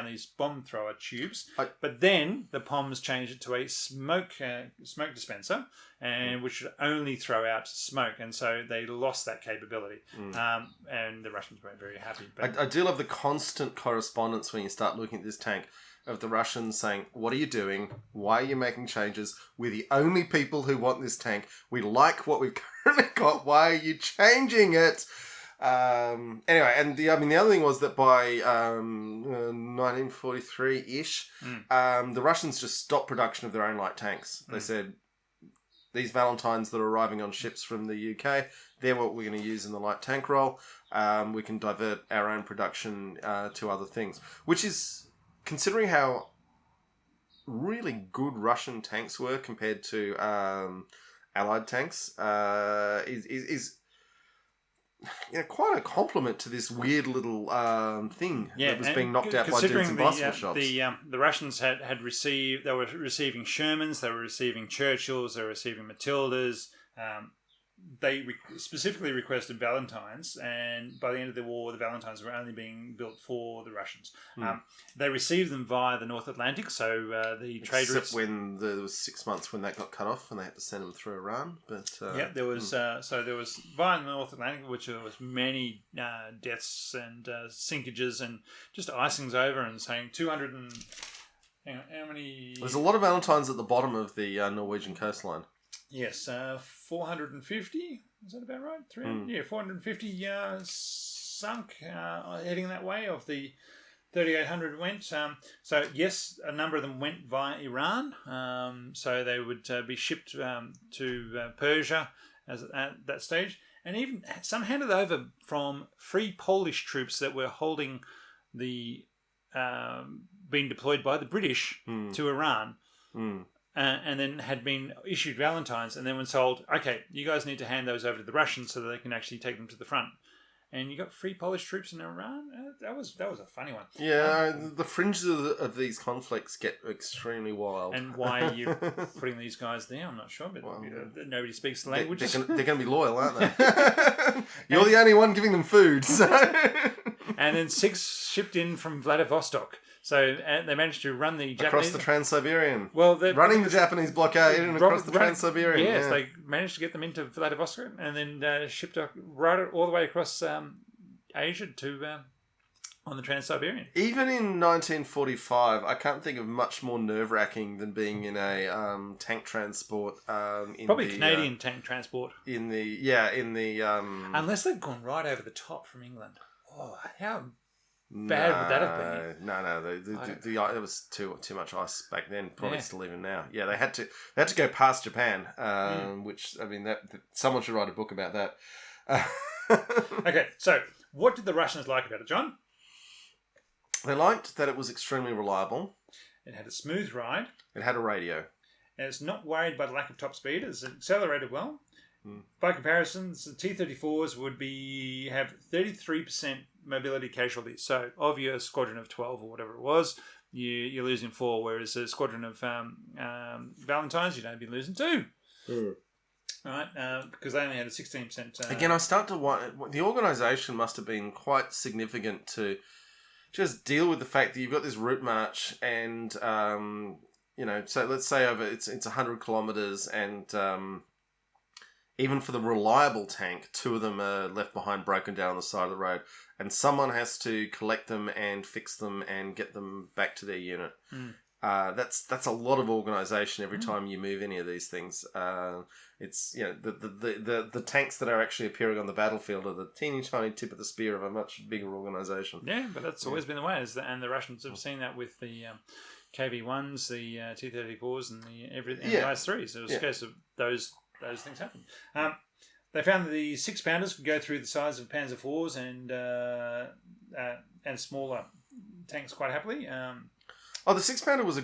these bomb thrower tubes. But then the Poms changed it to a smoke dispenser, and which would only throw out smoke, and so they lost that capability. And the Russians weren't very happy. But I do love the constant correspondence when you start looking at this tank of the Russians saying, what are you doing? Why are you making changes? We're the only people who want this tank. We like what we've currently got. Why are you changing it? Anyway, and the other thing was that by 1943-ish, the Russians just stopped production of their own light tanks. They said, these Valentines that are arriving on ships from the UK, they're what we're going to use in the light tank role. We can divert our own production to other things, which is, considering how really good Russian tanks were compared to Allied tanks, is quite a compliment to this weird little thing that was being knocked out by dudes in bicycle shops. The Russians had received, they were receiving Shermans, they were receiving Churchills, they were receiving Matildas. They specifically requested Valentines, and by the end of the war, the Valentines were only being built for the Russians. They received them via the North Atlantic, so the trade routes. Except when there was 6 months when that got cut off, and they had to send them through Iran. But there was so there was via the North Atlantic, which there was many deaths and sinkages and just icings over, and saying 200 and hang on, how many? There's a lot of Valentines at the bottom of the Norwegian coastline. Yes, 450. Is that about right? 300? Yeah, 450 sunk heading that way of the 3,800 went. So yes, a number of them went via Iran. So they would be shipped to Persia at that stage. And even some handed over from free Polish troops that were holding being deployed by the British to Iran. And then had been issued Valentines, and then when told, okay, you guys need to hand those over to the Russians so that they can actually take them to the front. And you got free Polish troops in Iran. That was a funny one. Yeah, the fringes of these conflicts get extremely wild. And why are you putting these guys there? I'm not sure, but nobody speaks the language. They're going to be loyal, aren't they? You're the only one giving them food. So. And then 6 shipped in from Vladivostok. So they managed to run the Japanese... Across the Trans-Siberian. Well, running the Japanese blockade and across the Trans-Siberian. Yes, they managed to get them into Vladivostok and then shipped right all the way across Asia to on the Trans-Siberian. Even in 1945, I can't think of much more nerve-wracking than being in a tank transport. Probably Canadian tank transport. Unless they've gone right over the top from England. Oh, how... bad would that have been? No. There was too much ice back then. Probably still even now. Yeah, they had to go past Japan, which that someone should write a book about that. Okay, so what did the Russians like about it, John? They liked that it was extremely reliable. It had a smooth ride. It had a radio. And it's not worried by the lack of top speed. It's accelerated well. By comparison, the T-34s would have 33% mobility casualties. So of your squadron of 12 or whatever it was, you're losing 4, whereas a squadron of Valentines, you'd only be losing 2. Right, because they only had a 16%. Again, I start to wonder, the organisation must have been quite significant to just deal with the fact that you've got this route march and, so let's say over it's 100 kilometres and even for the reliable tank, 2 of them are left behind, broken down on the side of the road, and someone has to collect them and fix them and get them back to their unit. That's a lot of organisation every time you move any of these things. It's the tanks that are actually appearing on the battlefield are the teeny tiny tip of the spear of a much bigger organisation. Yeah, but that's always been the way, and the Russians have seen that with the KV-1s, the T-34s, and the IS-3s. It was a case of those things happen. They found that the 6-pounders could go through the size of Panzer IVs and smaller tanks quite happily. The 6-pounder was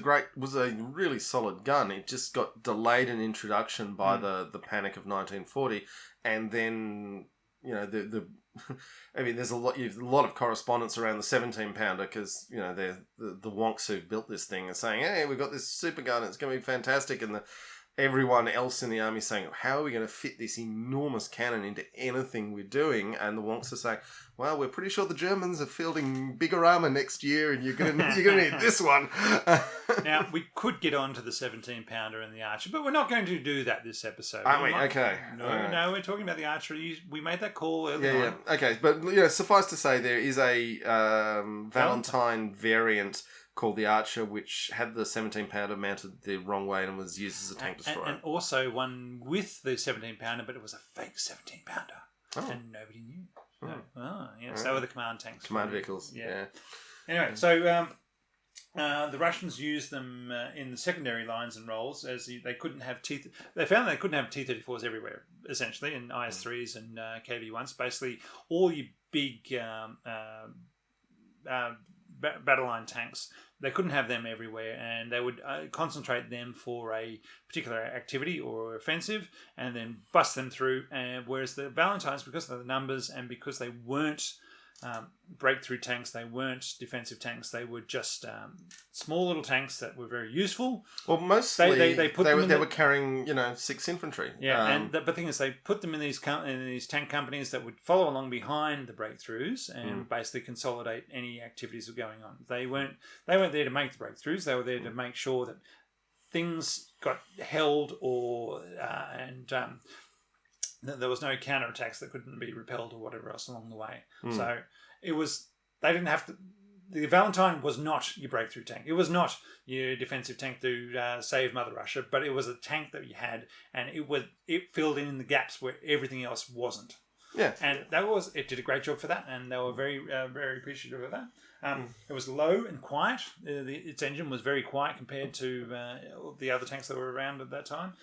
a really solid gun. It just got delayed in introduction by the panic of 1940, and then there's a lot of correspondence around the 17-pounder because they're the wonks who built this thing are saying, hey, we've got this super gun, it's going to be fantastic, and everyone else in the army saying, how are we going to fit this enormous cannon into anything we're doing? And the wonks are saying, well, we're pretty sure the Germans are fielding bigger armour next year and you're going to need this one. Now, we could get on to the 17-pounder and the Archer, but we're not going to do that this episode. Aren't we? Okay. No, we're talking about the Archer. We made that call earlier on. Yeah. Okay, but suffice to say there is a Valentine variant called the Archer, which had the 17-pounder mounted the wrong way and was used as a tank destroyer. And also one with the 17-pounder, but it was a fake 17-pounder. And nobody knew. So they were the command tanks. Command vehicles, yeah. Anyway, so the Russians used them in the secondary lines and roles as they couldn't have They found they couldn't have T-34s everywhere, essentially, and IS-3s and KV-1s. Basically, all your big battle line tanks, they couldn't have them everywhere, and they would concentrate them for a particular activity or offensive and then bust them through. And whereas the Valentines, because of the numbers and because they weren't breakthrough tanks, they weren't defensive tanks, they were just small little tanks that were very useful. Well, mostly they were carrying 6 infantry. But the thing is, they put them in these tank companies that would follow along behind the breakthroughs and basically consolidate any activities that were going on. They weren't there to make the breakthroughs. They were there to make sure that things got held there was no counterattacks that couldn't be repelled or whatever else along the way. So they didn't have to. The Valentine was not your breakthrough tank. It was not your defensive tank to save Mother Russia, but it was a tank that you had, and it filled in the gaps where everything else wasn't. Yeah, and it did a great job for that, and they were very very appreciative of that. It was low and quiet. Its engine was very quiet compared to the other tanks that were around at that time.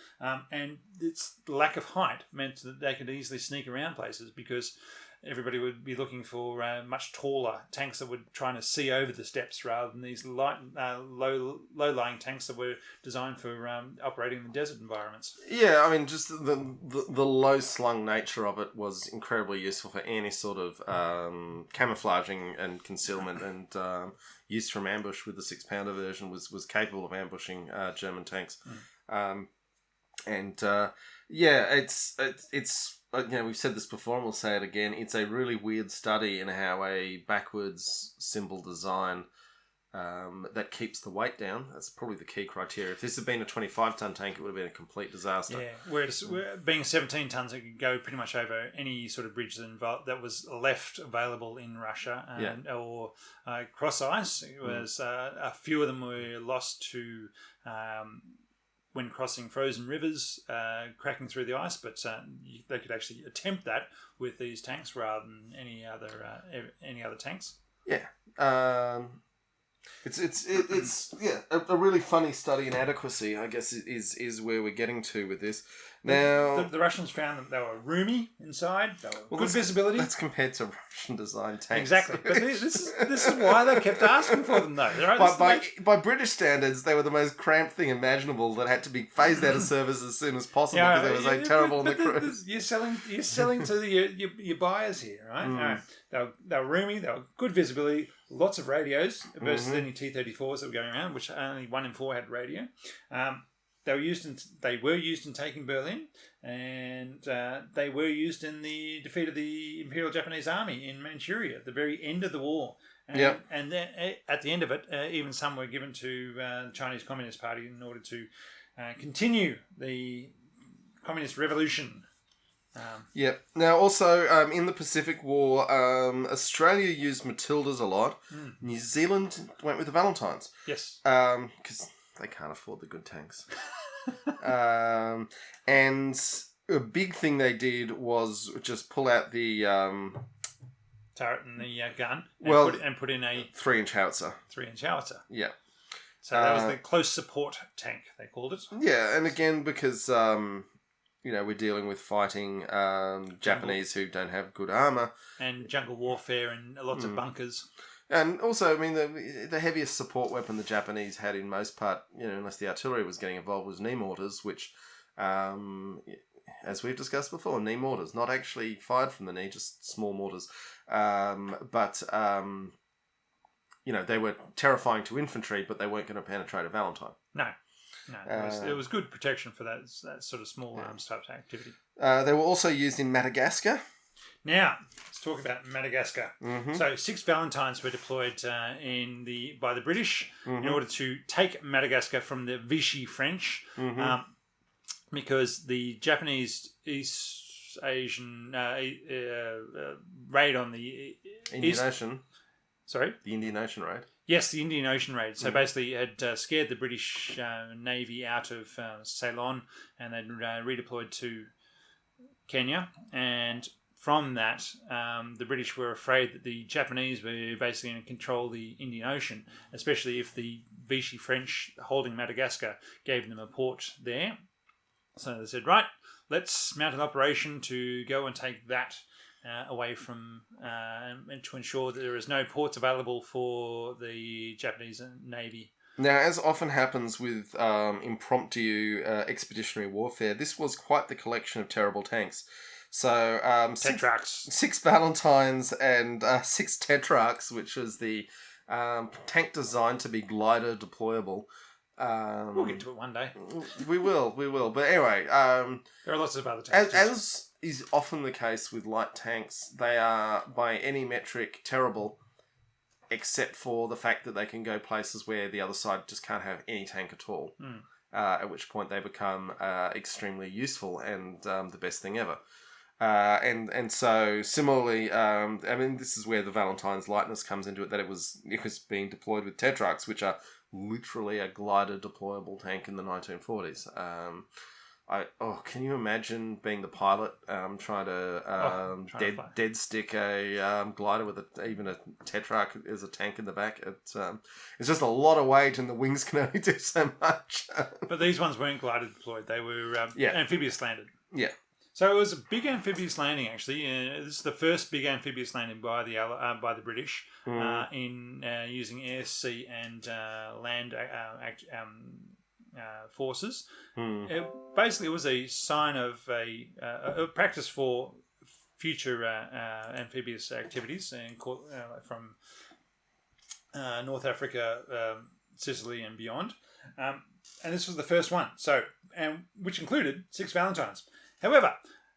And its lack of height meant that they could easily sneak around places because everybody would be looking for much taller tanks that were trying to see over the steppes rather than these light, low-lying tanks that were designed for operating in desert environments. Yeah, I mean, just the low-slung nature of it was incredibly useful for any sort of camouflaging and concealment, and use from ambush with the 6-pounder version was capable of ambushing German tanks. It's we've said this before and we'll say it again. It's a really weird study in how a backwards symbol design that keeps the weight down. That's probably the key criteria. If this had been a 25-ton tank, it would have been a complete disaster. Yeah, whereas being 17 tons, it could go pretty much over any sort of bridge that was left available in Russia or cross ice. It was a few of them were lost to when crossing frozen rivers, cracking through the ice, but they could actually attempt that with these tanks rather than any other tanks. Yeah. It's a really funny study in adequacy, I guess, is where we're getting to with this. Now, the Russians found that they were roomy inside. They were good that's- visibility. That's compared to Russian design tanks. Exactly, but this is why they kept asking for them, though. Right? By British standards, they were the most cramped thing imaginable that had to be phased out of service as soon as possible because they were so terrible on the crew. You're selling to your buyers here, right? No, they were roomy. They were good visibility. Lots of radios versus any T-34s that were going around, which only 1 in 4 had radio. They were used in taking Berlin, and they were used in the defeat of the Imperial Japanese Army in Manchuria at the very end of the war. And then at the end of it, even some were given to the Chinese Communist Party in order to continue the communist revolution. Now, also in the Pacific War, Australia used Matildas a lot. New Zealand went with the Valentines. Yes. Because they can't afford the good tanks. And a big thing they did was just pull out the turret and the gun and put in a 3-inch howitzer. 3-inch howitzer. Yeah. So that was the close support tank, they called it. Yeah, and again, because we're dealing with fighting Japanese who don't have good armour. And jungle warfare and lots of bunkers. And also, I mean, the heaviest support weapon the Japanese had in most part, unless the artillery was getting involved, was knee mortars, which, as we've discussed before, knee mortars, not actually fired from the knee, just small mortars. But they were terrifying to infantry, but they weren't going to penetrate a Valentine. No, it was good protection for that sort of small arms type of activity. They were also used in Madagascar. Now, let's talk about Madagascar. So 6 Valentines were deployed by the British in order to take Madagascar from the Vichy French, because the Japanese East Asian raid on the Indian Ocean. Sorry? The Indian Ocean raid. Yes, the Indian Ocean raid. So basically it had scared the British Navy out of Ceylon, and they'd redeployed to Kenya, and from that, the British were afraid that the Japanese were basically going to control the Indian Ocean, especially if the Vichy French holding Madagascar gave them a port there. So they said, right, let's mount an operation to go and take that away from, and to ensure that there is no ports available for the Japanese Navy. Now, as often happens with impromptu expeditionary warfare, this was quite the collection of terrible tanks. So, Tetrarchs. 6 Valentines and 6 Tetrarchs, which is the tank designed to be glider deployable. We'll get to it one day. We will. But anyway... there are lots of other tanks. As is often the case with light tanks, they are, by any metric, terrible, except for the fact that they can go places where the other side just can't have any tank at all. At which point they become extremely useful and the best thing ever. And so similarly, this is where the Valentine's lightness comes into it, that it was being deployed with Tetrarchs, which are literally a glider deployable tank in the 1940s. Can you imagine being the pilot trying to dead stick a glider with even a Tetrarch as a tank in the back? It's just a lot of weight, and the wings can only do so much. But these ones weren't glider deployed; they were amphibious landed. Yeah. So it was a big amphibious landing, actually. This is the first big amphibious landing by the British in using air, sea, and land forces. It basically was a sign of a practice for future amphibious activities from North Africa, Sicily, and beyond. And this was the first one. Which included 6 Valentines. However,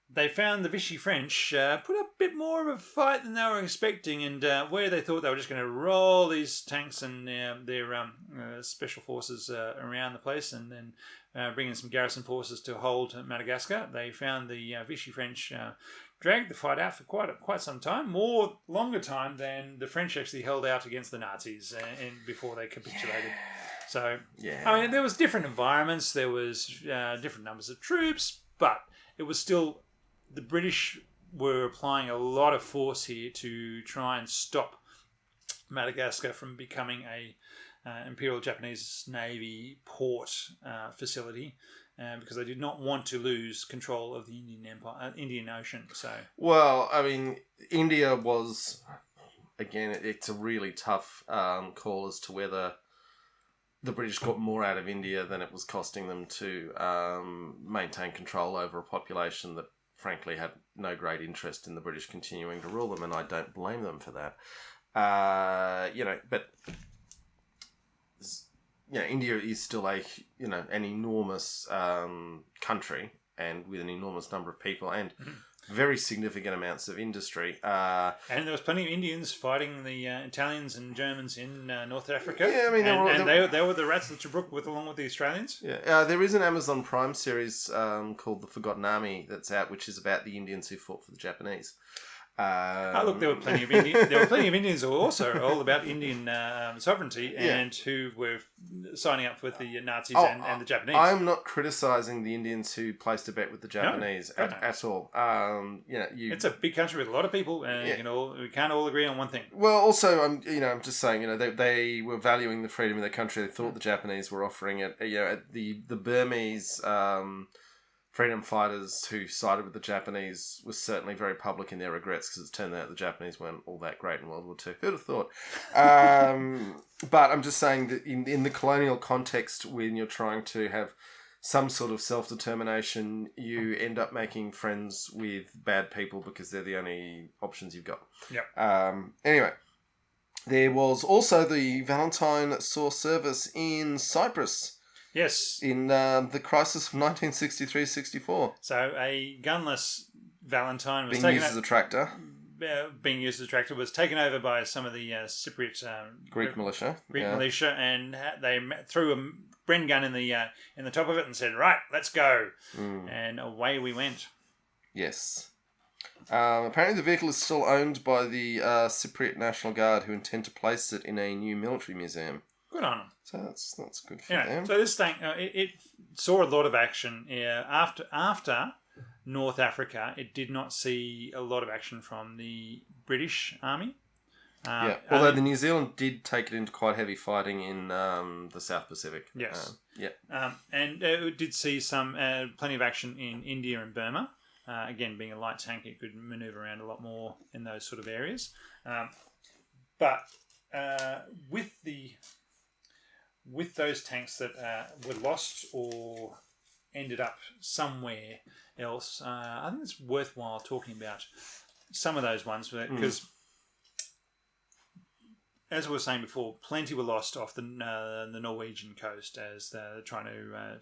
they found the Vichy French put up a bit more of a fight than they were expecting, and where they thought they were just going to roll these tanks and their special forces around the place and then bring in some garrison forces to hold Madagascar, they found the Vichy French dragged the fight out for quite some time, longer time than the French actually held out against the Nazis and before they capitulated. So, there was different environments, there was different numbers of troops, but it was still, the British were applying a lot of force here to try and stop Madagascar from becoming a Imperial Japanese Navy port facility. because they did not want to lose control of the Indian Ocean. So, well, I mean, India was, again, it's a really tough call as to whether the British got more out of India than it was costing them to maintain control over a population that, frankly, had no great interest in the British continuing to rule them, and I don't blame them for that. But India is still an enormous country, and with an enormous number of people and very significant amounts of industry. And there was plenty of Indians fighting the Italians and Germans in North Africa. Yeah, I mean, they were the rats that Tobruk with, along with the Australians. Yeah, there is an Amazon Prime series called The Forgotten Army that's out, which is about the Indians who fought for the Japanese. Look, there were plenty of Indians who were also all about Indian sovereignty and who were signing up with the Nazis and the Japanese. I'm not criticising the Indians who placed a bet with the Japanese at all. It's a big country with a lot of people, and we can't all agree on one thing. Well, also, I'm just saying, they were valuing the freedom of their country. They thought the Japanese were offering it. The Burmese freedom fighters who sided with the Japanese was certainly very public in their regrets, because it turned out the Japanese weren't all that great in World War II. Who'd have thought? But I'm just saying that in the colonial context, when you're trying to have some sort of self-determination, you end up making friends with bad people because they're the only options you've got. Yeah. Anyway, there was also the Valentine saw service in Cyprus. Yes. In the crisis of 1963-64. So a gunless Valentine was being used as a tractor. Was taken over by some of the Cypriot Greek militia. Militia, and they threw a Bren gun in the top of it and said, "Right, let's go," and away we went. Yes. Apparently, the vehicle is still owned by the Cypriot National Guard, who intend to place it in a new military museum. Good on them. So that's good for them. So this tank, it saw a lot of action. After North Africa, it did not see a lot of action from the British Army. Although the New Zealand did take it into quite heavy fighting in the South Pacific. Yes. And it did see plenty of action in India and Burma. Again, being a light tank, it could manoeuvre around a lot more in those sort of areas. But with those tanks that were lost or ended up somewhere else, I think it's worthwhile talking about some of those ones, because as I was saying before, plenty were lost off the Norwegian coast as they're trying to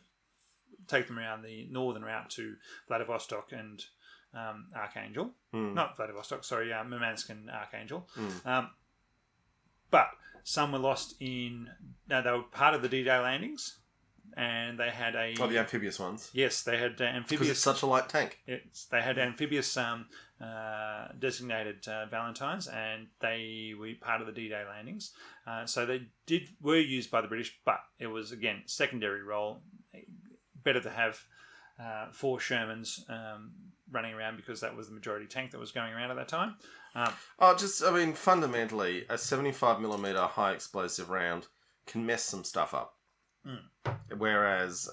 take them around the northern route to Vladivostok and Archangel. Not Vladivostok, sorry, Murmansk and Archangel. But some were lost they were part of the D-Day landings, and they had the amphibious ones. Yes, they had amphibious. Because it's such a light tank. They had amphibious designated Valentines, and they were part of the D-Day landings. So they were used by the British, but it was, again, secondary role. Better to have 4 Shermans running around, because that was the majority tank that was going around at that time. Fundamentally, a 75mm high explosive round can mess some stuff up. Whereas,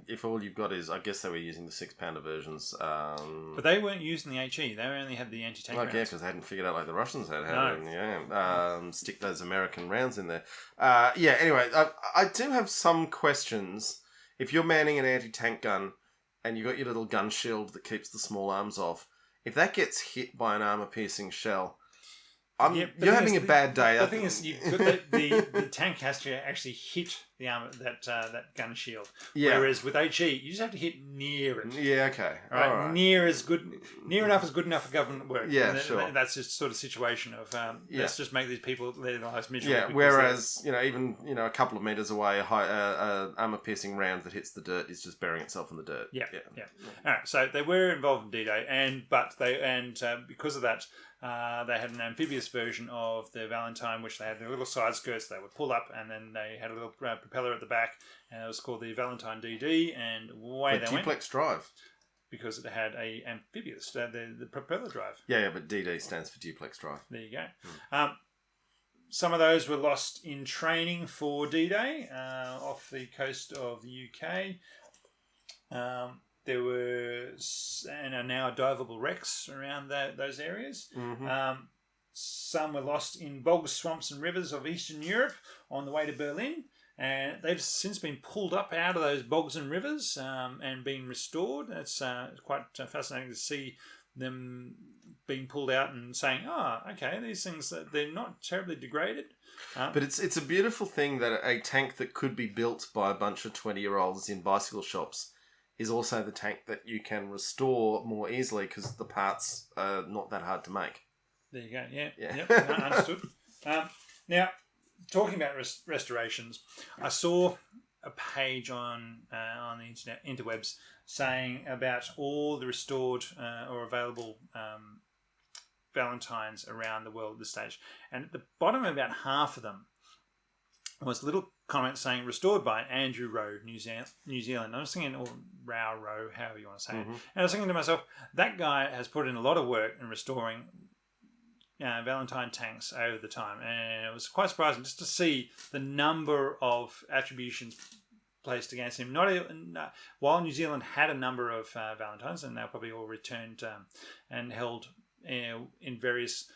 if all you've got is, I guess they were using the 6-pounder versions. But they weren't using the HE. They only had the anti-tank rounds. Yeah, because they hadn't figured out like the Russians had. Stick those American rounds in there. Anyway, I do have some questions. If you're manning an anti-tank gun and you've got your little gun shield that keeps the small arms off, if that gets hit by an armour-piercing shell, you're having a bad day. The thing is, the tank has to actually hit the armor, that gun shield. Yeah. Whereas with HE, you just have to hit near it. Yeah, okay. All right. Near enough is good enough for government work. Yeah, sure. That's just sort of situation of let's just make these people their lives miserable. Yeah. Whereas even a couple of meters away, a armor piercing round that hits the dirt is just burying itself in the dirt. Yeah. All right. So they were involved in D-Day, but because of that. They had an amphibious version of the Valentine, which they had the little side skirts they would pull up, and then they had a little propeller at the back, and it was called the Valentine DD, and away they went. Duplex drive. Because it had a amphibious, the propeller drive. Yeah, but DD stands for duplex drive. There you go. Some of those were lost in training for D-Day off the coast of the UK. There were and are now diveable wrecks around those areas. Some were lost in bogs, swamps, and rivers of Eastern Europe on the way to Berlin, and they've since been pulled up out of those bogs and rivers and been restored. It's quite fascinating to see them being pulled out and saying, "Oh, okay, these things they're not terribly degraded." But it's a beautiful thing that a tank that could be built by a bunch of 20-year-olds in bicycle shops is also the tank that you can restore more easily because the parts are not that hard to make. There you go. Yeah. Yep. Understood. Now, talking about restorations, I saw a page on the interwebs saying about all the restored or available Valentines around the world at this stage, and at the bottom of about half of them was a little comment saying restored by Andrew Rowe, New Zealand. I was thinking, or Rowe, however you want to say it. And I was thinking to myself, that guy has put in a lot of work in restoring Valentine tanks over the time, and it was quite surprising just to see the number of attributions placed against him. While New Zealand had a number of Valentines, and they were probably all returned and held in various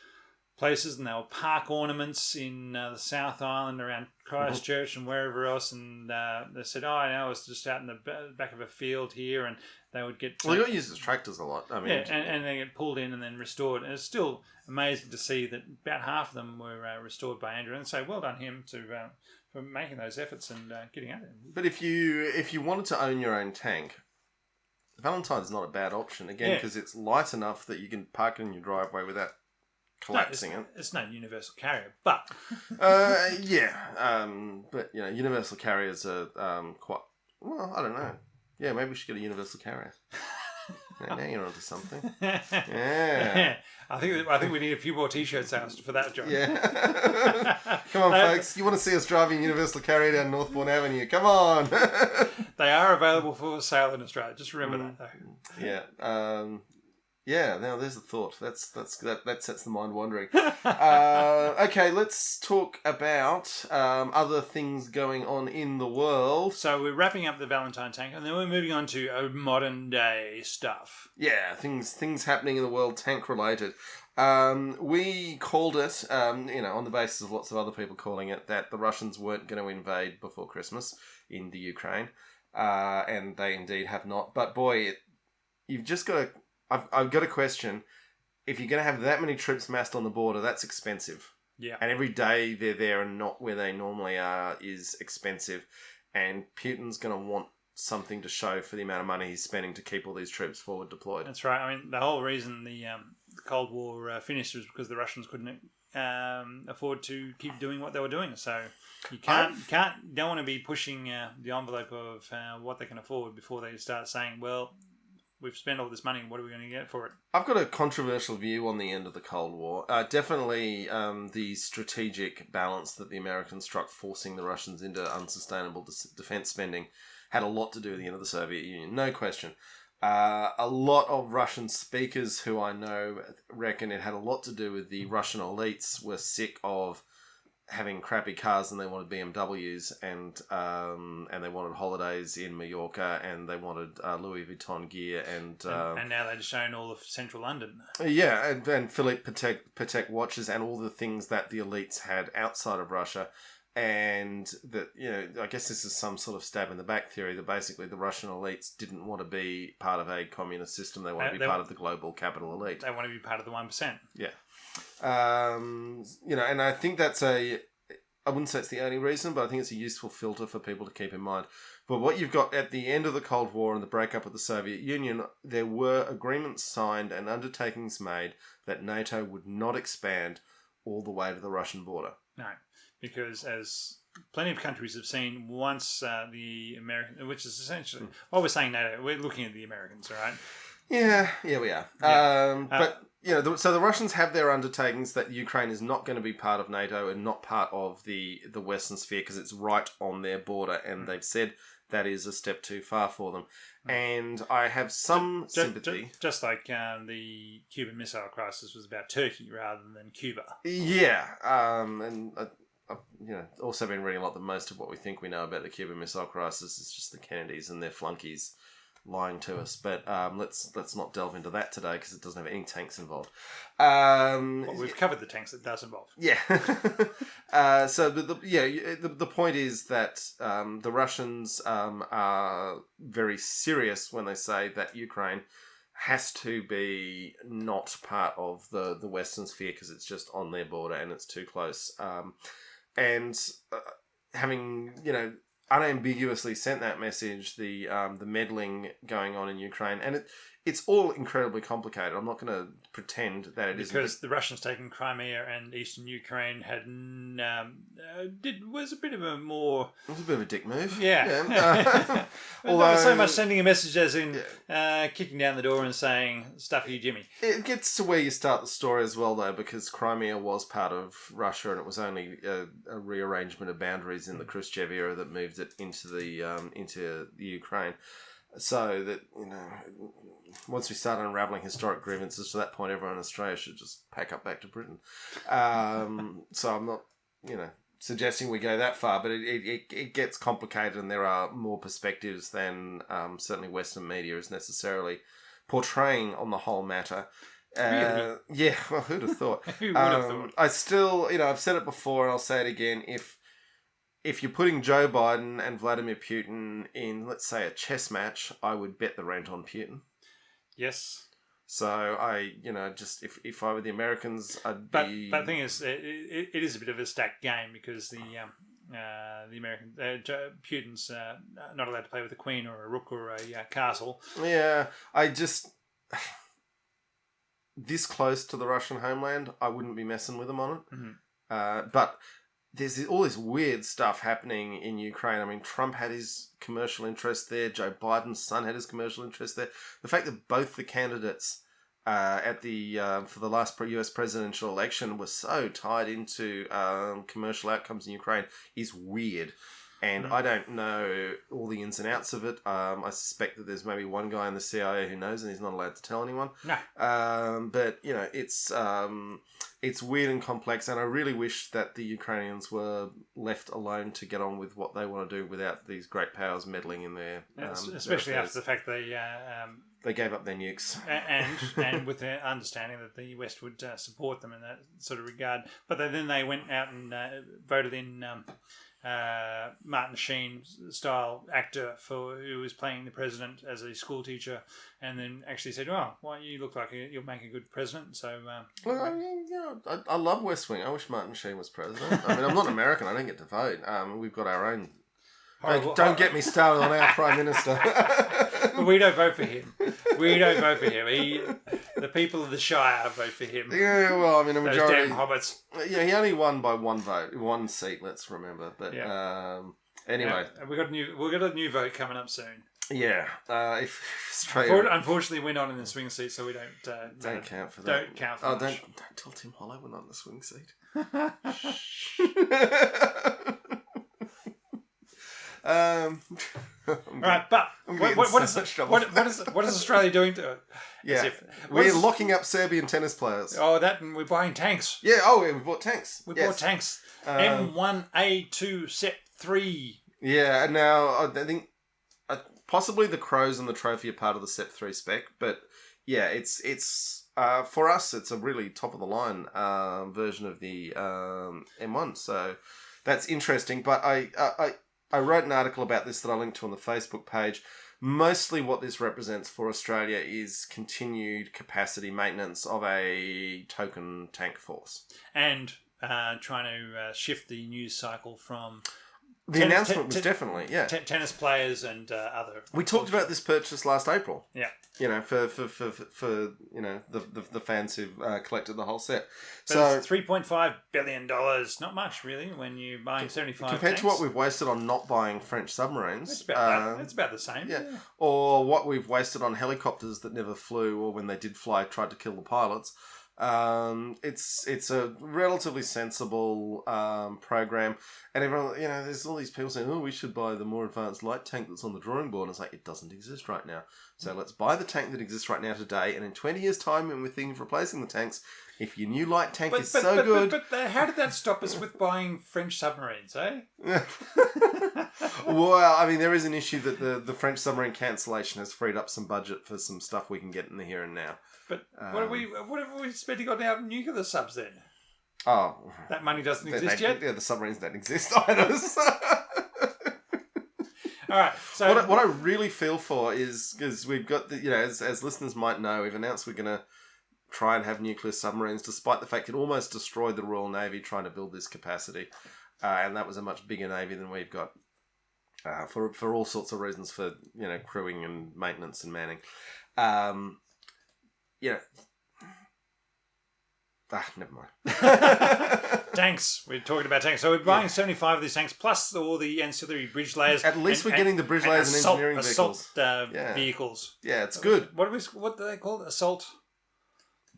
places, and they were park ornaments in the South Island around Christchurch and wherever else, and they said, I was just out in the back of a field here, and they would get... Well, they got used as tractors a lot. I mean, and they get pulled in and then restored, and it's still amazing to see that about half of them were restored by Andrew, and so well done him for making those efforts and getting out there. But if you wanted to own your own tank, Valentine's not a bad option, again, because it's light enough that you can park it in your driveway without collapsing it. It's no universal carrier, but... but, universal carriers are quite... Well, I don't know. Yeah, maybe we should get a universal carrier. Now you're onto something. Yeah. I think we need a few more T-shirt sales for that, John. Yeah. Come on, folks. You want to see us driving Universal Carrier down Northbourne Avenue? Come on. They are available for sale in Australia. Just remember that, though. Yeah. Yeah, now there's a thought. That sets the mind wandering. Okay, let's talk about other things going on in the world. So we're wrapping up the Valentine tank, and then we're moving on to modern day stuff. Yeah, things happening in the world tank related. We called it, on the basis of lots of other people calling it, that the Russians weren't going to invade before Christmas in the Ukraine, and they indeed have not. But boy, you've just got to... I've got a question. If you're going to have that many troops massed on the border, that's expensive. Yeah. And every day they're there and not where they normally are is expensive. And Putin's going to want something to show for the amount of money he's spending to keep all these troops forward deployed. That's right. I mean, the whole reason the Cold War finished was because the Russians couldn't afford to keep doing what they were doing. So you don't want to be pushing the envelope of what they can afford before they start saying, well, we've spent all this money, what are we going to get for it? I've got a controversial view on the end of the Cold War. Definitely the strategic balance that the Americans struck, forcing the Russians into unsustainable defense spending, had a lot to do with the end of the Soviet Union, no question. A lot of Russian speakers who I know reckon it had a lot to do with the Russian elites were sick of having crappy cars, and they wanted BMWs, and they wanted holidays in Mallorca, and they wanted Louis Vuitton gear, and now they're just showing all of central London. Yeah, and Philippe Patek watches, and all the things that the elites had outside of Russia, and that, I guess this is some sort of stab in the back theory that basically the Russian elites didn't want to be part of a communist system; they want to be part of the global capital elite. They want to be part of the 1%. Yeah. And I think that's I wouldn't say it's the only reason, but I think it's a useful filter for people to keep in mind. But what you've got at the end of the Cold War and the breakup of the Soviet Union, there were agreements signed and undertakings made that NATO would not expand all the way to the Russian border. No, because as plenty of countries have seen, once the American, which is essentially, while we're saying NATO, we're looking at the Americans, all right? Yeah, we are. Yeah. So the Russians have their undertakings that Ukraine is not going to be part of NATO and not part of the Western sphere because it's right on their border, and they've said that is a step too far for them. And I have some sympathy. Just like the Cuban Missile Crisis was about Turkey rather than Cuba. Yeah, and I've also been reading a lot that most of what we think we know about the Cuban Missile Crisis is just the Kennedys and their flunkies lying to us. But let's not delve into that today because it doesn't have any tanks involved. Well, we've covered the tanks that does involve. Yeah. So the point is that the Russians are very serious when they say that Ukraine has to be not part of the Western sphere because it's just on their border and it's too close. Having, unambiguously sent that message, the meddling going on in Ukraine, and it's all incredibly complicated. I'm not going to pretend that it isn't. Because the Russians taking Crimea and eastern Ukraine was a bit of a more... It was a bit of a dick move. Yeah. Although, not so much sending a message as in kicking down the door and saying, stuff you, Jimmy. It gets to where you start the story as well, though, because Crimea was part of Russia and it was only a rearrangement of boundaries in the Khrushchev era that moved it into the Ukraine. So that, once we start unravelling historic grievances, to that point, everyone in Australia should just pack up back to Britain. So I'm not, suggesting we go that far, but it gets complicated and there are more perspectives than certainly Western media is necessarily portraying on the whole matter. Really? Yeah, well, who'd have thought? Who would have thought? I still, I've said it before and I'll say it again, if you're putting Joe Biden and Vladimir Putin in, let's say, a chess match, I would bet the rent on Putin. Yes. So I, just if I were the Americans, I'd be. But the thing is, it is a bit of a stacked game because the American Putin's not allowed to play with a queen or a rook or a castle. Yeah, I just this close to the Russian homeland, I wouldn't be messing with them on it. Mm-hmm. But there's all this weird stuff happening in Ukraine. I mean, Trump had his commercial interest there. Joe Biden's son had his commercial interest there. The fact that both the candidates for the last US presidential election were so tied into commercial outcomes in Ukraine is weird. And I don't know all the ins and outs of it. I suspect that there's maybe one guy in the CIA who knows and he's not allowed to tell anyone. No. But, it's weird and complex, and I really wish that the Ukrainians were left alone to get on with what they want to do without these great powers meddling in their especially their after the fact they gave up their nukes. and with the understanding that the West would support them in that sort of regard. But then they went out and voted in... Martin Sheen style actor who was playing the president as a school teacher, and then actually said, "Oh, well, you look like you'll make a good president." So, I love West Wing. I wish Martin Sheen was president. I mean, I'm not American. I don't get to vote. We've got our own. Don't get me started on our prime minister. We don't vote for him. The people of the Shire vote for him. Yeah, well, I mean, a majority. Those damn hobbits. Yeah, he only won by one vote, one seat. Let's remember. But anyway, we've got a new vote coming up soon. Yeah, if Australia. Unfortunately, we're not in the swing seat, so we don't count for that. Don't count for that. much. Don't tell Tim Hollow we're not in the swing seat. Right, but what is Australia doing to it? Yeah, we're locking up Serbian tennis players. Oh, that, and we're buying tanks. Yeah, we bought tanks. We bought tanks. M1A2 Set 3. Yeah, and now I think possibly the Crows and the Trophy are part of the Set 3 spec, but yeah, it's for us, it's a really top of the line version of the M1, so that's interesting. But I wrote an article about this that I linked to on the Facebook page. Mostly what this represents for Australia is continued capacity maintenance of a token tank force. And trying to shift the news cycle from... The announcement was definitely, yeah. Tennis players and other... We talked about this purchase last April. Yeah. For the fans who've collected the whole set. But so it's $3.5 billion. Not much, really, when you're buying 75 compared tanks. to what we've wasted on not buying French submarines. It's about that. It's about the same. Yeah. Or what we've wasted on helicopters that never flew, or when they did fly, tried to kill the pilots. It's a relatively sensible program, and everyone, there's all these people saying, "Oh, we should buy the more advanced light tank that's on the drawing board." And it's like, it doesn't exist right now. So let's buy the tank that exists right now today, and in 20 years' time, when we're thinking of replacing the tanks, if your new light tank is so good... But how did that stop us with buying French submarines, eh? Well, I mean, there is an issue that the French submarine cancellation has freed up some budget for some stuff we can get in the here and now. But what have we spending on our nuclear subs then? Oh. That money doesn't exist yet? Yeah, the submarines don't exist either. All right. So what I really feel for is, because we've got, as listeners might know, we've announced we're going to try and have nuclear submarines, despite the fact it almost destroyed the Royal Navy trying to build this capacity. And that was a much bigger Navy than we've got for all sorts of reasons, for, crewing and maintenance and manning. Never mind. Tanks. We're talking about tanks. So we're buying 75 of these tanks, plus all the ancillary bridge layers. At least we're getting the bridge layers and engineering vehicles. Vehicles. Yeah, it's good. What do they call it? Assault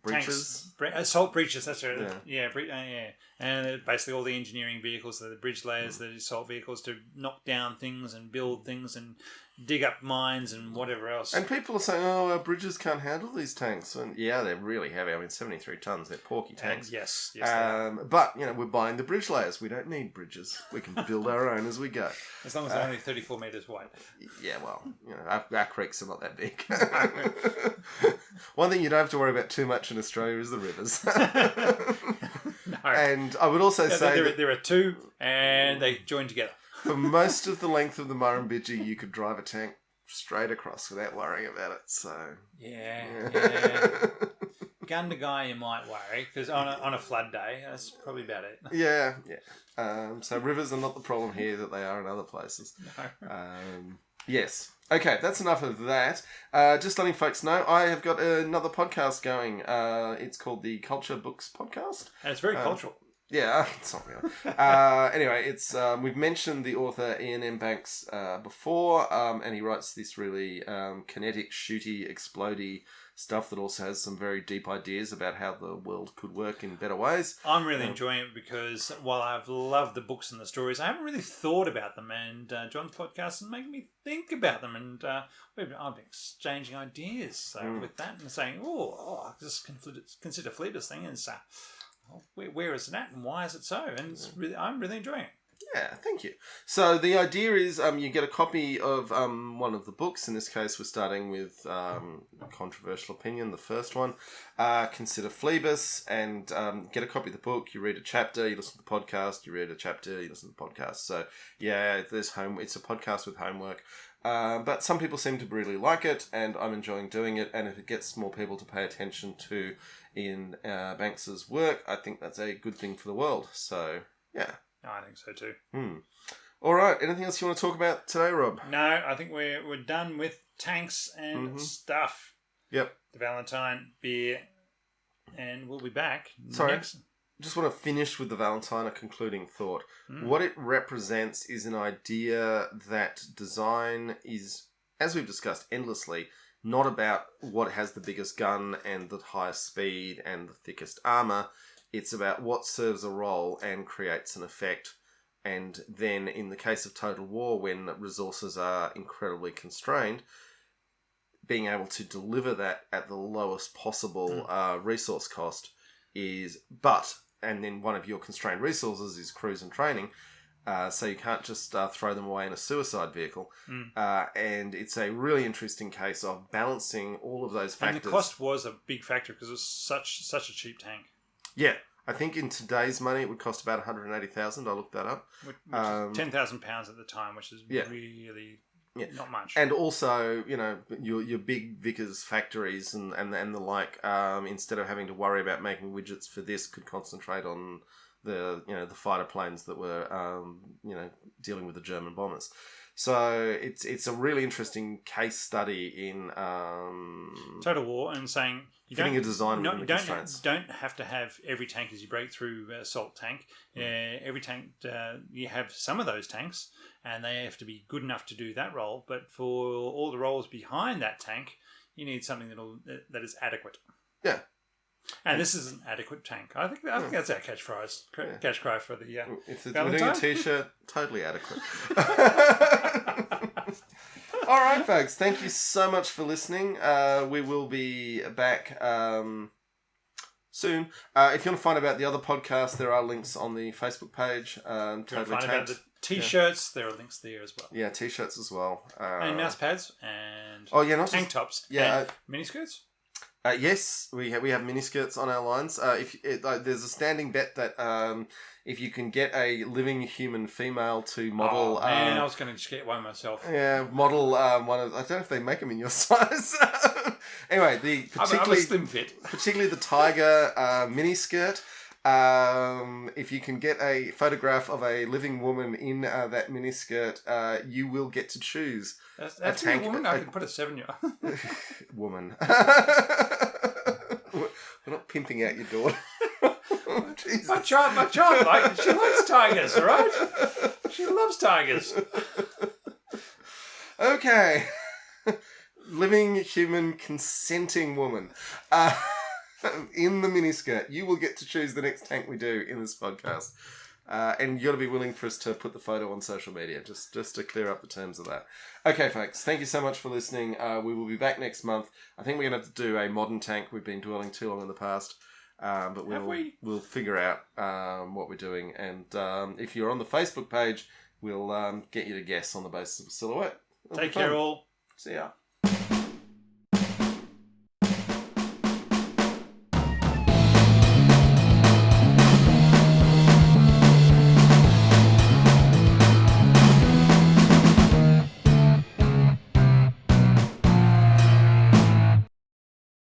breaches. Assault breaches. That's right. Yeah. And basically all the engineering vehicles, the bridge layers, the assault vehicles to knock down things and build things and dig up mines and whatever else. And people are saying, "Oh, our bridges can't handle these tanks." And yeah, they're really heavy. I mean, 73 tons. They're porky tanks. And yes. But we're buying the bridge layers. We don't need bridges. We can build our own as we go. As long as they're only 34 meters wide. Yeah, well, our creeks are not that big. One thing you don't have to worry about too much in Australia is the rivers. No. And I would also say there are two, and they join together. For most of the length of the Murrumbidgee, you could drive a tank straight across without worrying about it. So yeah. Gundagai, you might worry, because on a flood day, that's probably about it. Yeah. So rivers are not the problem here that they are in other places. No. Yes. Okay, that's enough of that. Just letting folks know, I have got another podcast going. It's called the Culture Books Podcast. And it's very cultural. Yeah, it's not really. Anyway, it's we've mentioned the author Ian M. Banks before, and he writes this really kinetic, shooty, explodey stuff that also has some very deep ideas about how the world could work in better ways. I'm really enjoying it because while I've loved the books and the stories, I haven't really thought about them, and John's podcast is making me think about them, and I've been exchanging ideas with that and saying, I just consider Fleeta's thing, and so where is it at and why is it so? And I'm really enjoying it. Yeah, thank you. So the idea is you get a copy of one of the books. In this case, we're starting with Controversial Opinion, the first one. Consider Phlebas, and get a copy of the book. You read a chapter, you listen to the podcast, you read a chapter, you listen to the podcast. So yeah, it's a podcast with homework. But some people seem to really like it, and I'm enjoying doing it. And if it gets more people to pay attention to Ian Banks's work, I think that's a good thing for the world. So yeah. I think so too. All right. Anything else you want to talk about today, Rob? No, I think we're done with tanks and stuff. Yep. The Valentine beer, and we'll be back. Sorry. Just want to finish with the Valentine, a concluding thought. What it represents is an idea that design is, as we've discussed endlessly, not about what has the biggest gun and the highest speed and the thickest armour. It's about what serves a role and creates an effect. And then in the case of Total War, when resources are incredibly constrained, being able to deliver that at the lowest possible resource cost and then one of your constrained resources is crews and training. So you can't just throw them away in a suicide vehicle. And it's a really interesting case of balancing all of those factors. And the cost was a big factor because it was such a cheap tank. Yeah. I think in today's money it would cost about $180,000. I looked that up. Which is £10,000 at the time, which is really not much. And also, your big Vickers factories and the like, instead of having to worry about making widgets for this, could concentrate on the fighter planes that were dealing with the German bombers. So it's a really interesting case study in Total War, and saying fitting a design within the constraints. Don't have to have every tank as you break through assault tank. Every tank, you have some of those tanks, and they have to be good enough to do that role. But for all the roles behind that tank, you need something that is adequate. Yeah. And this is an adequate tank. I think that's our catchphrase. Catch cry for the if we're doing a t-shirt, totally adequate. All right, folks. Thank you so much for listening. We will be back soon. If you want to find out about the other podcast, there are links on the Facebook page. If you want to Totally find about Tanked. the t-shirts, there are links there as well. Yeah, t-shirts as well. And mouse pads and not tank just tops. yeah, and miniskirts. Yes, we have miniskirts on our lines. There's a standing bet that if you can get a living human female to model, I was going to just get one myself. yeah, model one of. I don't know if they make them in your size. Anyway, I'm a slim fit. particularly the tiger miniskirt. If you can get a photograph of a living woman in that miniskirt, you will get to choose. That's a woman. I can put a 7-year. Woman. We're not pimping out your daughter. Jesus. My child, like, she likes tigers, all right? She loves tigers. Okay. Living human consenting woman. In the miniskirt. You will get to choose the next tank we do in this podcast. And you got to be willing for us to put the photo on social media, just to clear up the terms of that. Okay, folks, thank you so much for listening. We will be back next month. I think we're going to have to do a modern tank. We've been dwelling too long in the past. But we'll figure out what we're doing. And if you're on the Facebook page, we'll get you to guess on the basis of a silhouette. Take care, all. See ya.